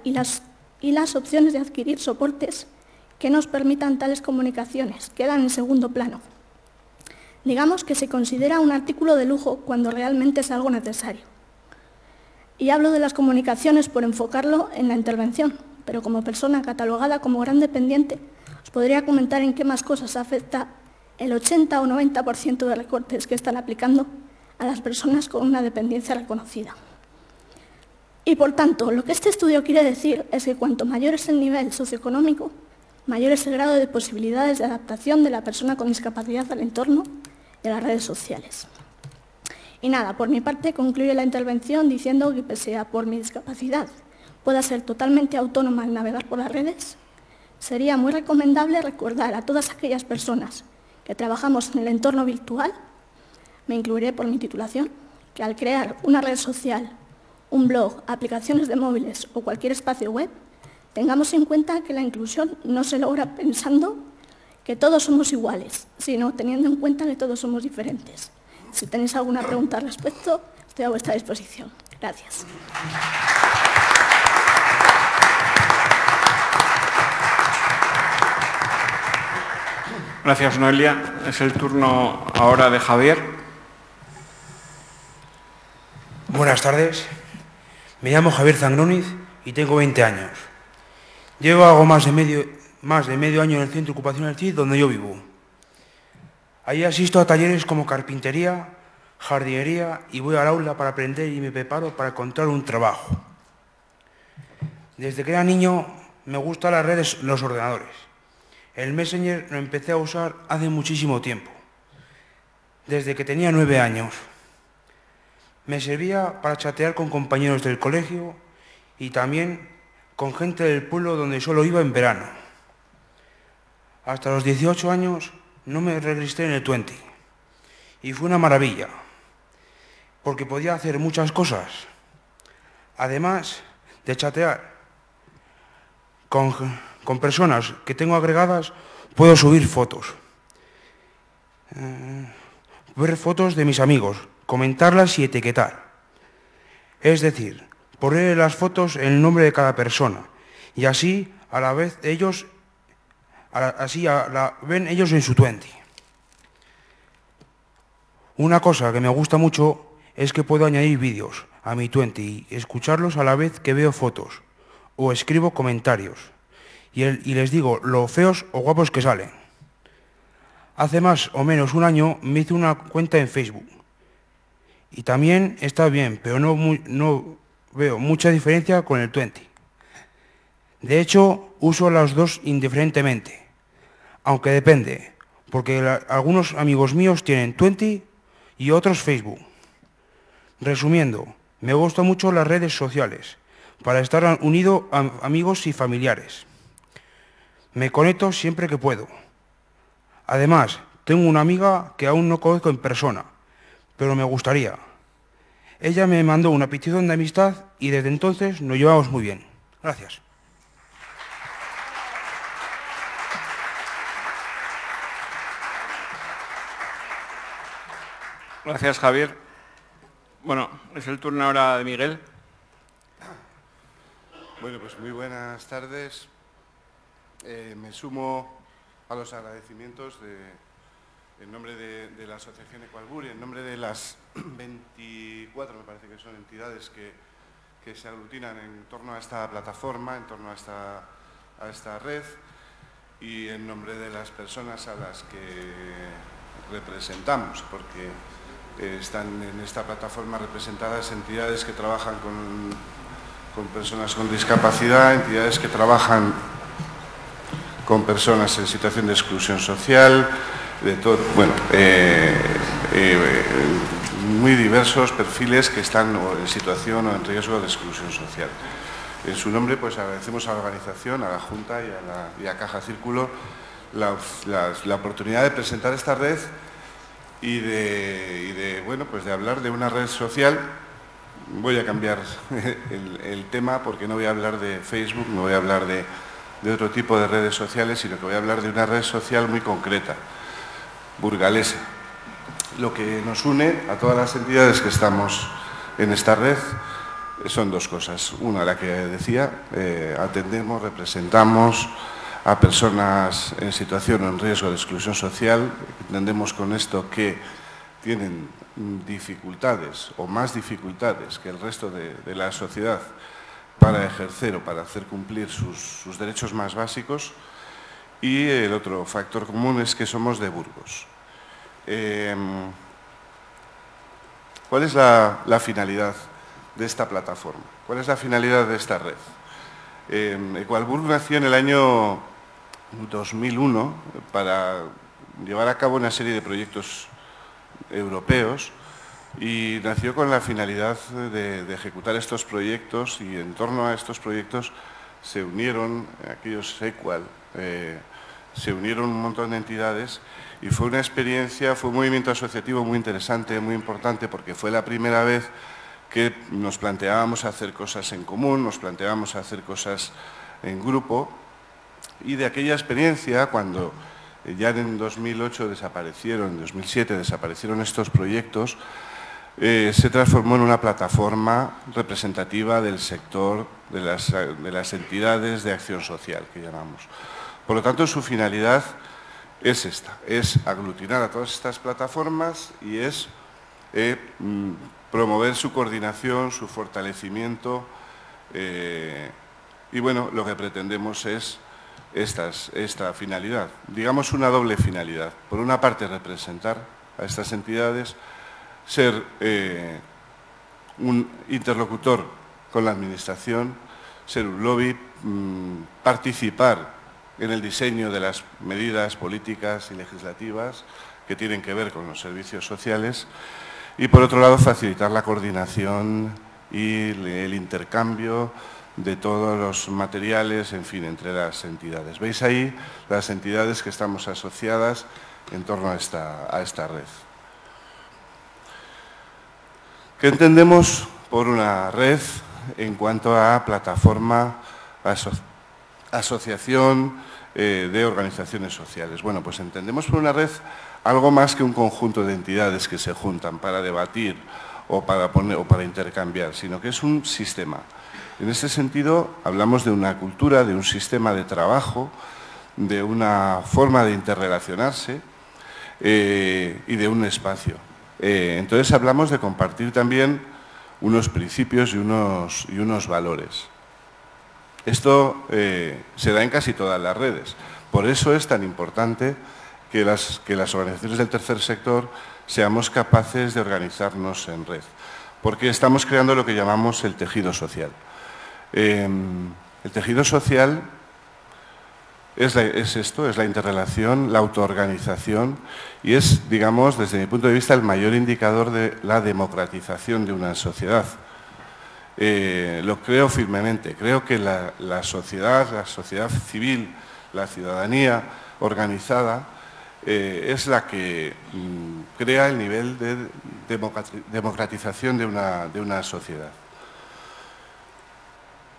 y las opciones de adquirir soportes que nos permitan tales comunicaciones quedan en segundo plano. Digamos que se considera un artículo de lujo cuando realmente es algo necesario. Y hablo de las comunicaciones por enfocarlo en la intervención, pero como persona catalogada como gran dependiente, os podría comentar en qué más cosas afecta el 80 o 90% de recortes que están aplicando a las personas con una dependencia reconocida. Y por tanto, lo que este estudio quiere decir es que cuanto mayor es el nivel socioeconómico, mayor es el grado de posibilidades de adaptación de la persona con discapacidad al entorno y a las redes sociales. Y nada, por mi parte concluyo la intervención diciendo que pese a por mi discapacidad pueda ser totalmente autónoma al navegar por las redes, sería muy recomendable recordar a todas aquellas personas que trabajamos en el entorno virtual, me incluiré por mi titulación, que al crear una red social, un blog, aplicaciones de móviles o cualquier espacio web, tengamos en cuenta que la inclusión no se logra pensando que todos somos iguales, sino teniendo en cuenta que todos somos diferentes. Si tenéis alguna pregunta al respecto, estoy a vuestra disposición. Gracias. Gracias, Noelia. Es el turno ahora de Javier. Buenas tardes. Me llamo Javier Zangroniz y tengo 20 años. Llevo algo más de medio año en el Centro Ocupacional CID, donde yo vivo. Allí asisto a talleres como carpintería, jardinería y voy al aula para aprender y me preparo para encontrar un trabajo. Desde que era niño me gustan las redes, los ordenadores. El Messenger lo empecé a usar hace muchísimo tiempo, desde que tenía 9 años. Me servía para chatear con compañeros del colegio y también con gente del pueblo donde solo iba en verano. Hasta los 18 años no me registré en el Twenty y fue una maravilla, porque podía hacer muchas cosas. Además de chatear con personas que tengo agregadas, puedo subir fotos, ver fotos de mis amigos, comentarlas y etiquetar. Es decir, poner en las fotos el nombre de cada persona y así a la vez ellos ven ellos en su Twenty. Una cosa que me gusta mucho es que puedo añadir vídeos a mi Twenty y escucharlos a la vez que veo fotos o escribo comentarios y les digo lo feos o guapos que salen. Hace más o menos un año me hice una cuenta en Facebook y también está bien, pero no veo mucha diferencia con el Twenty. De hecho, uso las dos indiferentemente, aunque depende, porque algunos amigos míos tienen Twenty y otros Facebook. Resumiendo, me gustan mucho las redes sociales para estar unido a amigos y familiares. Me conecto siempre que puedo. Además, tengo una amiga que aún no conozco en persona, pero me gustaría. Ella me mandó una petición de amistad y desde entonces nos llevamos muy bien. Gracias. Gracias, Javier. Bueno, es el turno ahora de Miguel. Bueno, pues muy buenas tardes. Me sumo a los agradecimientos en nombre de la Asociación Equalbur y en nombre de las 24, me parece que son entidades que se aglutinan en torno a esta plataforma, en torno a esta red, y en nombre de las personas a las que representamos, porque están en esta plataforma representadas entidades que trabajan con personas con discapacidad, entidades que trabajan con personas en situación de exclusión social, de todo, bueno, muy diversos perfiles que están en situación o en riesgo de exclusión social. En su nombre, pues agradecemos a la organización, a la Junta y a Caja Círculo la oportunidad de presentar esta red y bueno, pues de hablar de una red social. Voy a cambiar el tema porque no voy a hablar de Facebook, no voy a hablar de otro tipo de redes sociales, sino que voy a hablar de una red social muy concreta, burgalesa. Lo que nos une a todas las entidades que estamos en esta red son dos cosas. Una, la que decía, atendemos, representamos a personas en situación o en riesgo de exclusión social. Entendemos con esto que tienen dificultades o más dificultades que el resto de la sociedad para ejercer o para hacer cumplir sus derechos más básicos. Y el otro factor común es que somos de Burgos. ¿Cuál es la finalidad de esta plataforma? ¿Cuál es la finalidad de esta red? Equalbur nació en el año 2001 para llevar a cabo una serie de proyectos europeos y nació con la finalidad de ejecutar estos proyectos, y en torno a estos proyectos se unieron aquellos Equal, se unieron un montón de entidades y fue una experiencia, fue un movimiento asociativo muy interesante, muy importante, porque fue la primera vez que nos planteábamos hacer cosas en común, nos planteábamos hacer cosas en grupo, y de aquella experiencia, cuando ya en 2008 desaparecieron, en 2007 desaparecieron estos proyectos, se transformó en una plataforma representativa del sector, de las entidades de acción social, que llamamos. Por lo tanto, su finalidad es esta, es aglutinar a todas estas plataformas y es promover su coordinación, su fortalecimiento, y bueno, lo que pretendemos es esta finalidad, digamos una doble finalidad. Por una parte, representar a estas entidades, ser un interlocutor con la Administración, ser un lobby, participar en el diseño de las medidas políticas y legislativas que tienen que ver con los servicios sociales y, por otro lado, facilitar la coordinación y el intercambio de todos los materiales, en fin, entre las entidades. Veis ahí las entidades que estamos asociadas en torno a esta red. ¿Qué entendemos por una red en cuanto a plataforma, asociación de organizaciones sociales? Bueno, pues entendemos por una red algo más que un conjunto de entidades que se juntan para debatir o para intercambiar, sino que es un sistema. En ese sentido, hablamos de una cultura, de un sistema de trabajo, de una forma de interrelacionarse y de un espacio. Entonces hablamos de compartir también unos principios y unos valores. Esto se da en casi todas las redes. Por eso es tan importante que las organizaciones del tercer sector seamos capaces de organizarnos en red, porque estamos creando lo que llamamos el tejido social. El tejido social es la interrelación, la autoorganización y es, digamos, desde mi punto de vista, el mayor indicador de la democratización de una sociedad. Lo creo firmemente. Creo que la sociedad civil, la ciudadanía organizada, es la que crea el nivel de democratización de una sociedad.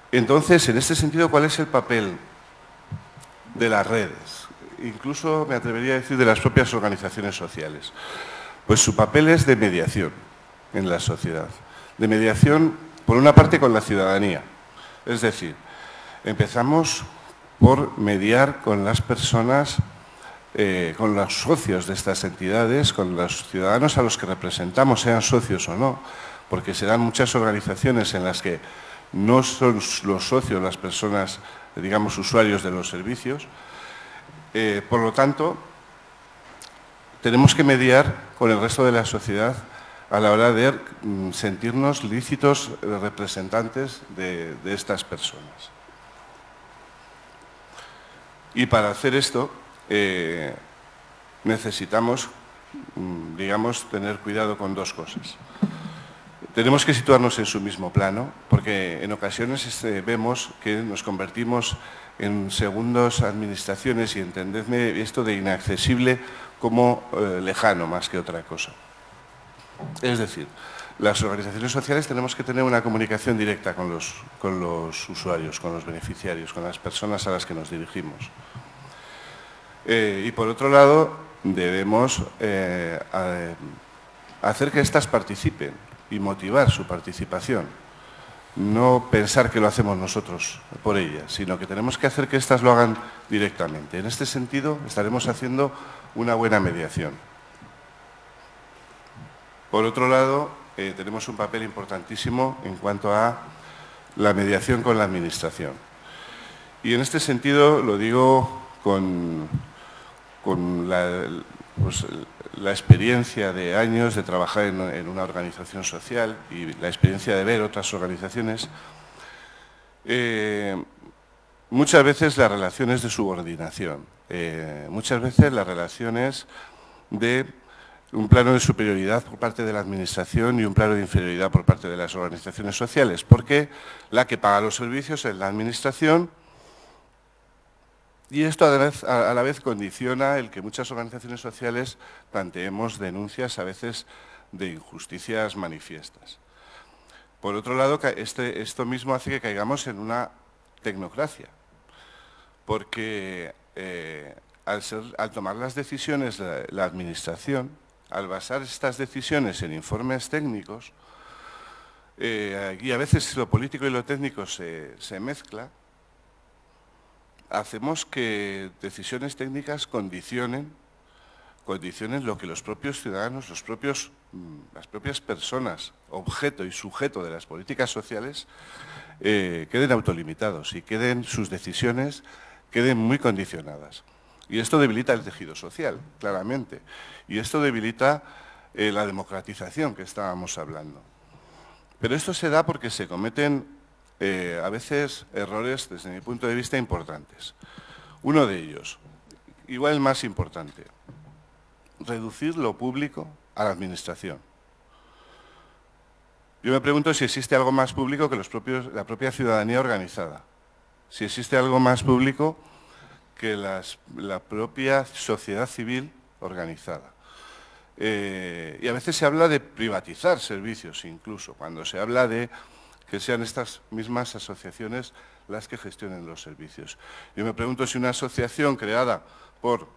Entonces, en este sentido, ¿cuál es el papel de las redes? Incluso me atrevería a decir de las propias organizaciones sociales. Pues su papel es de mediación en la sociedad. De mediación, por una parte, con la ciudadanía. Es decir, empezamos por mediar con las personas, con los socios de estas entidades, con los ciudadanos a los que representamos, sean socios o no, porque se dan muchas organizaciones en las que no son los socios las personas, digamos, usuarios de los servicios. Por lo tanto, tenemos que mediar con el resto de la sociedad a la hora de sentirnos lícitos representantes de estas personas. Y para hacer esto necesitamos, digamos, tener cuidado con dos cosas. Tenemos que situarnos en su mismo plano, porque en ocasiones vemos que nos convertimos en segundos administraciones y entendedme esto de inaccesible como lejano más que otra cosa. Es decir, las organizaciones sociales tenemos que tener una comunicación directa con los usuarios, con los beneficiarios, con las personas a las que nos dirigimos. Y por otro lado, debemos hacer que éstas participen y motivar su participación. No pensar que lo hacemos nosotros por ellas, sino que tenemos que hacer que éstas lo hagan directamente. En este sentido, estaremos haciendo una buena mediación. Por otro lado, tenemos un papel importantísimo en cuanto a la mediación con la Administración. Y en este sentido lo digo con la experiencia de años de trabajar en una organización social y la experiencia de ver otras organizaciones. Muchas veces las relaciones de subordinación, muchas veces las relaciones de un plano de superioridad por parte de la Administración y un plano de inferioridad por parte de las organizaciones sociales, porque la que paga los servicios es la Administración y esto a la vez condiciona el que muchas organizaciones sociales planteemos denuncias a veces de injusticias manifiestas. Por otro lado, esto mismo hace que caigamos en una tecnocracia, porque al tomar las decisiones la Administración, al basar estas decisiones en informes técnicos, y a veces lo político y lo técnico se mezcla, hacemos que decisiones técnicas condicionen lo que los propios ciudadanos, las propias personas, objeto y sujeto de las políticas sociales, queden autolimitados y sus decisiones queden muy condicionadas. Y esto debilita el tejido social, claramente. Y esto debilita la democratización que estábamos hablando. Pero esto se da porque se cometen a veces errores, desde mi punto de vista, importantes. Uno de ellos, igual el más importante, reducir lo público a la administración. Yo me pregunto si existe algo más público que la propia ciudadanía organizada. Si existe algo más público que la propia sociedad civil organizada. Y a veces se habla de privatizar servicios, incluso, cuando se habla de que sean estas mismas asociaciones las que gestionen los servicios. Yo me pregunto si una asociación creada por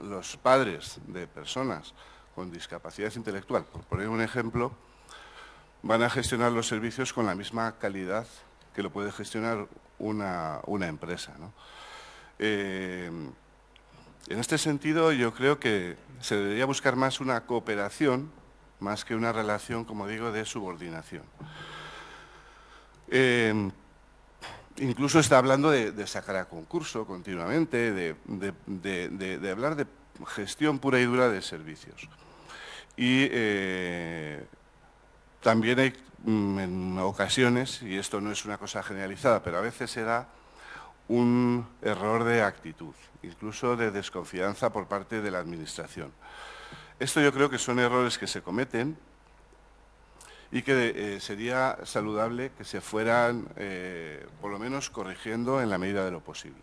los padres de personas con discapacidad intelectual, por poner un ejemplo, van a gestionar los servicios con la misma calidad que lo puede gestionar una empresa, ¿no? En este sentido, yo creo que se debería buscar más una cooperación, más que una relación, como digo, de subordinación. Incluso está hablando de sacar a concurso continuamente, de hablar de gestión pura y dura de servicios. Y también hay en ocasiones, y esto no es una cosa generalizada, pero a veces se da un error de actitud, incluso de desconfianza por parte de la administración. Esto yo creo que son errores que se cometen y que sería saludable que se fueran, por lo menos, corrigiendo en la medida de lo posible.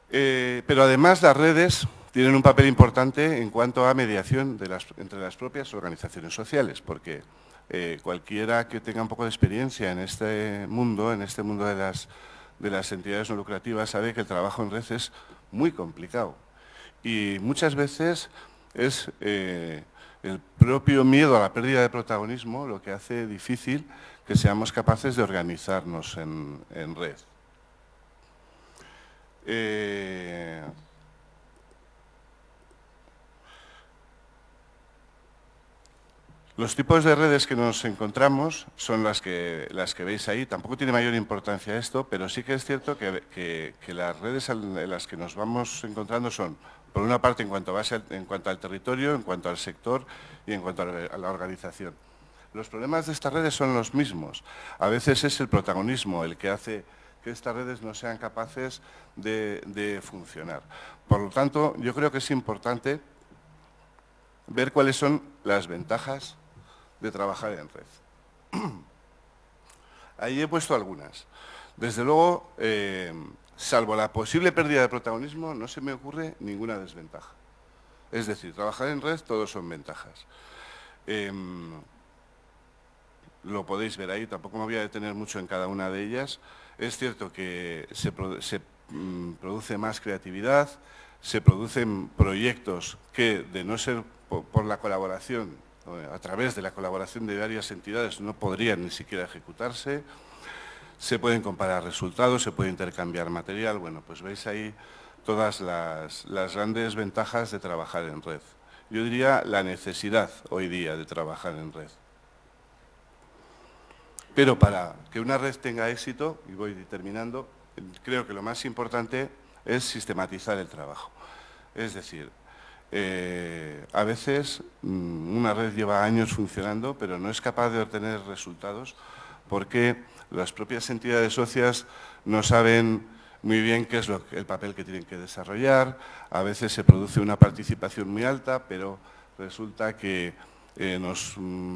Pero además las redes tienen un papel importante en cuanto a mediación entre las propias organizaciones sociales, porque cualquiera que tenga un poco de experiencia en este mundo de las entidades no lucrativas, sabe que el trabajo en red es muy complicado. Y muchas veces es el propio miedo a la pérdida de protagonismo lo que hace difícil que seamos capaces de organizarnos en red. Los tipos de redes que nos encontramos son las que veis ahí. Tampoco tiene mayor importancia esto, pero sí que es cierto que las redes en las que nos vamos encontrando son, por una parte, en cuanto al territorio, en cuanto al sector y en cuanto a la organización. Los problemas de estas redes son los mismos. A veces es el protagonismo el que hace que estas redes no sean capaces de funcionar. Por lo tanto, yo creo que es importante ver cuáles son las ventajas de trabajar en red. Ahí he puesto algunas. Desde luego, salvo la posible pérdida de protagonismo, no se me ocurre ninguna desventaja. Es decir, trabajar en red, todos son ventajas. Lo podéis ver ahí, tampoco me voy a detener mucho en cada una de ellas. Es cierto que se produce más creatividad, se producen proyectos que, de no ser por la colaboración, a través de la colaboración de varias entidades, no podrían ni siquiera ejecutarse. Se pueden comparar resultados, se puede intercambiar material. Bueno, pues veis ahí todas las grandes ventajas de trabajar en red. Yo diría la necesidad hoy día de trabajar en red. Pero para que una red tenga éxito, y voy terminando, creo que lo más importante es sistematizar el trabajo. Es decir, a veces una red lleva años funcionando, pero no es capaz de obtener resultados porque las propias entidades socias no saben muy bien qué es el papel que tienen que desarrollar. A veces se produce una participación muy alta, pero resulta que nos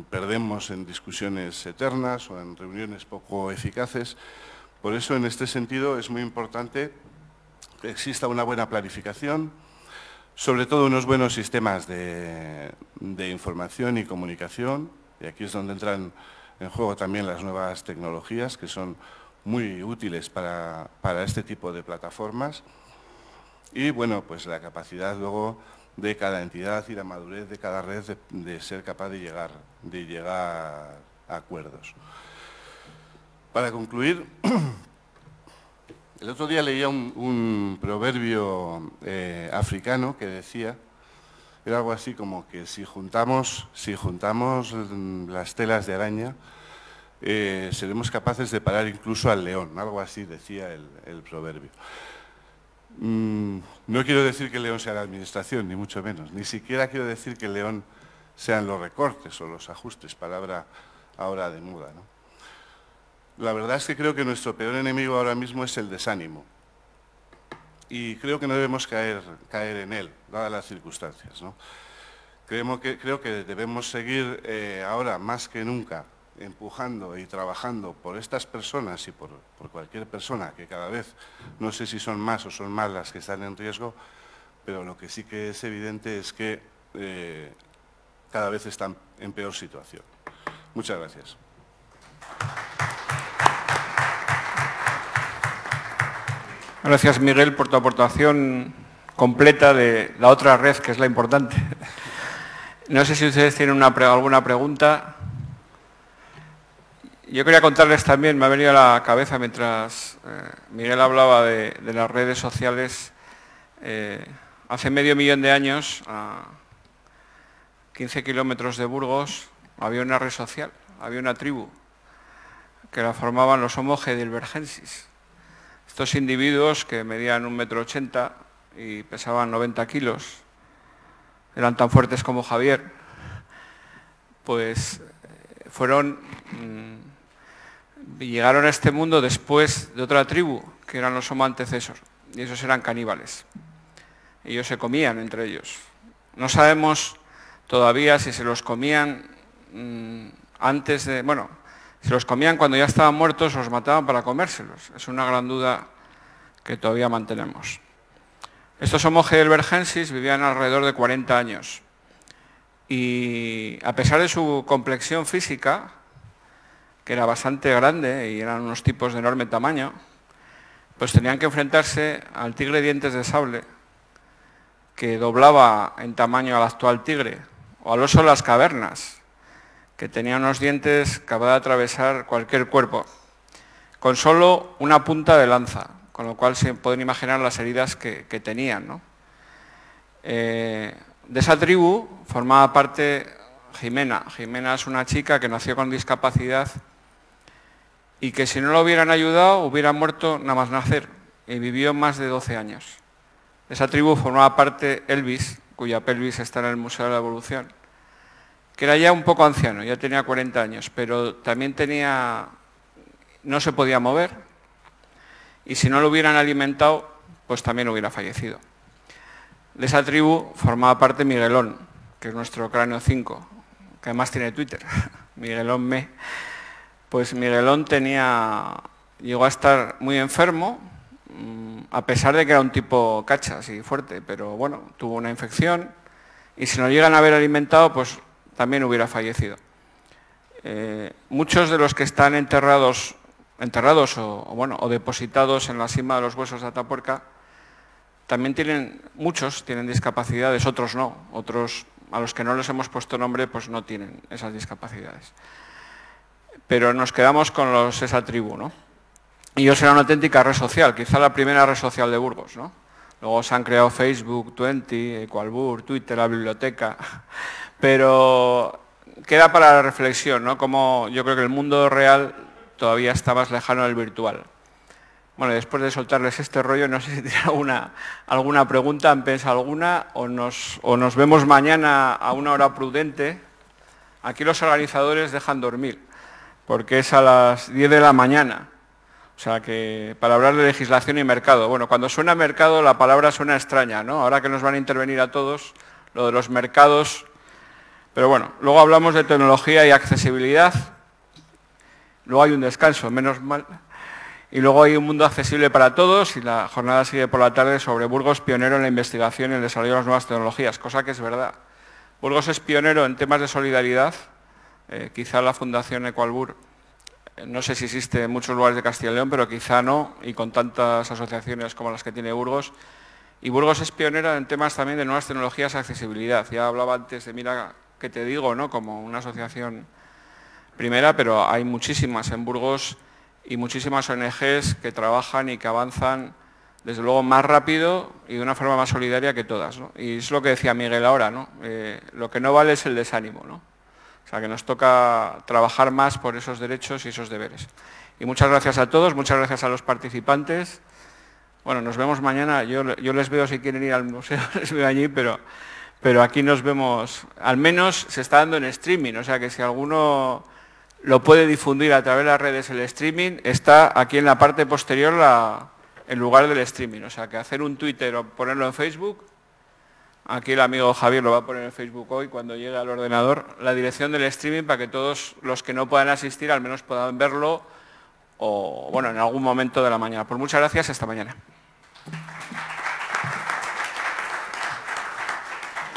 perdemos en discusiones eternas o en reuniones poco eficaces. Por eso, en este sentido, es muy importante que exista una buena planificación, sobre todo unos buenos sistemas de información y comunicación, y aquí es donde entran en juego también las nuevas tecnologías, que son muy útiles para este tipo de plataformas, y bueno, pues la capacidad luego de cada entidad y la madurez de cada red de ser capaz de llegar a acuerdos. Para concluir, el otro día leía un proverbio africano que decía, era algo así como que si juntamos las telas de araña, seremos capaces de parar incluso al león, algo así decía el proverbio. No quiero decir que el león sea la administración, ni mucho menos, ni siquiera quiero decir que el león sean los recortes o los ajustes, palabra ahora de moda, ¿no? La verdad es que creo que nuestro peor enemigo ahora mismo es el desánimo. Y creo que no debemos caer en él, dadas las circunstancias, ¿no? Creo que debemos seguir ahora más que nunca empujando y trabajando por estas personas y por cualquier persona, que cada vez no sé si son más o son más las que están en riesgo, pero lo que sí que es evidente es que cada vez están en peor situación. Muchas gracias. Gracias, Miguel, por tu aportación completa de la otra red, que es la importante. No sé si ustedes tienen alguna pregunta. Yo quería contarles también, me ha venido a la cabeza mientras Miguel hablaba de las redes sociales. Hace medio millón de años, a 15 kilómetros de Burgos, había una red social, había una tribu, que la formaban los Homo heidelbergensis. Estos individuos que medían 1,80 m y pesaban 90 kilos, eran tan fuertes como Javier, pues llegaron a este mundo después de otra tribu, que eran los Homo antecesor, y esos eran caníbales. Ellos se comían entre ellos. No sabemos todavía si se los comían antes de... Bueno, si los comían cuando ya estaban muertos o los mataban para comérselos. Es una gran duda que todavía mantenemos. Estos Homo heidelbergensis vivían alrededor de 40 años. Y a pesar de su complexión física, que era bastante grande y eran unos tipos de enorme tamaño, pues tenían que enfrentarse al tigre dientes de sable, que doblaba en tamaño al actual tigre, o al oso de las cavernas, que tenía unos dientes capaz de atravesar cualquier cuerpo, con solo una punta de lanza, con lo cual se pueden imaginar las heridas que tenían, ¿no? De esa tribu formaba parte Jimena. Jimena es una chica que nació con discapacidad y que si no lo hubieran ayudado hubiera muerto nada más nacer, y vivió más de 12 años. De esa tribu formaba parte Elvis, cuya pelvis está en el Museo de la Evolución, que era ya un poco anciano, ya tenía 40 años, pero también no se podía mover, y si no lo hubieran alimentado, pues también hubiera fallecido. De esa tribu formaba parte Miguelón, que es nuestro cráneo 5, que además tiene Twitter, Miguelón me. Pues Miguelón llegó a estar muy enfermo, a pesar de que era un tipo cachas y fuerte, pero bueno, tuvo una infección, y si no llegan a haber alimentado, pues también hubiera fallecido. Muchos de los que están enterrados o depositados en la cima de los huesos de Atapuerca, muchos tienen discapacidades, otros no, otros a los que no les hemos puesto nombre pues no tienen esas discapacidades. Pero nos quedamos con esa tribu, ¿no? Y ellos eran una auténtica red social, quizá la primera red social de Burgos, ¿no? Luego se han creado Facebook, Twenty, Equalbur, Twitter, la biblioteca, pero queda para la reflexión, ¿no? Como yo creo que el mundo real todavía está más lejano del virtual. Bueno, después de soltarles este rollo, no sé si tienen alguna pregunta, ¿han pensado alguna? O nos vemos mañana a una hora prudente. Aquí los organizadores dejan dormir, porque es a las 10 de la mañana. O sea que para hablar de legislación y mercado. Bueno, cuando suena mercado la palabra suena extraña, ¿no? Ahora que nos van a intervenir a todos, lo de los mercados. Pero bueno, luego hablamos de tecnología y accesibilidad. Luego hay un descanso, menos mal. Y luego hay un mundo accesible para todos y la jornada sigue por la tarde sobre Burgos, pionero en la investigación y el desarrollo de las nuevas tecnologías, cosa que es verdad. Burgos es pionero en temas de solidaridad. Quizá la Fundación Equalbur, no sé si existe en muchos lugares de Castilla y León, pero quizá no, y con tantas asociaciones como las que tiene Burgos. Y Burgos es pionera en temas también de nuevas tecnologías y accesibilidad. Ya hablaba antes de Mira que te digo, ¿no? Como una asociación primera, pero hay muchísimas en Burgos y muchísimas ONGs que trabajan y que avanzan, desde luego, más rápido y de una forma más solidaria que todas, ¿no? Y es lo que decía Miguel ahora, ¿no? Lo que no vale es el desánimo, ¿no? O sea, que nos toca trabajar más por esos derechos y esos deberes. Y muchas gracias a todos, muchas gracias a los participantes. Bueno, nos vemos mañana. Yo les veo si quieren ir al museo, les veo allí, pero aquí nos vemos. Al menos se está dando en streaming, o sea que si alguno lo puede difundir a través de las redes el streaming. Está aquí en la parte posterior el lugar del streaming. O sea, que hacer un Twitter o ponerlo en Facebook, aquí el amigo Javier lo va a poner en Facebook hoy cuando llegue al ordenador, la dirección del streaming para que todos los que no puedan asistir al menos puedan verlo o, bueno, en algún momento de la mañana. Pues muchas gracias, hasta mañana.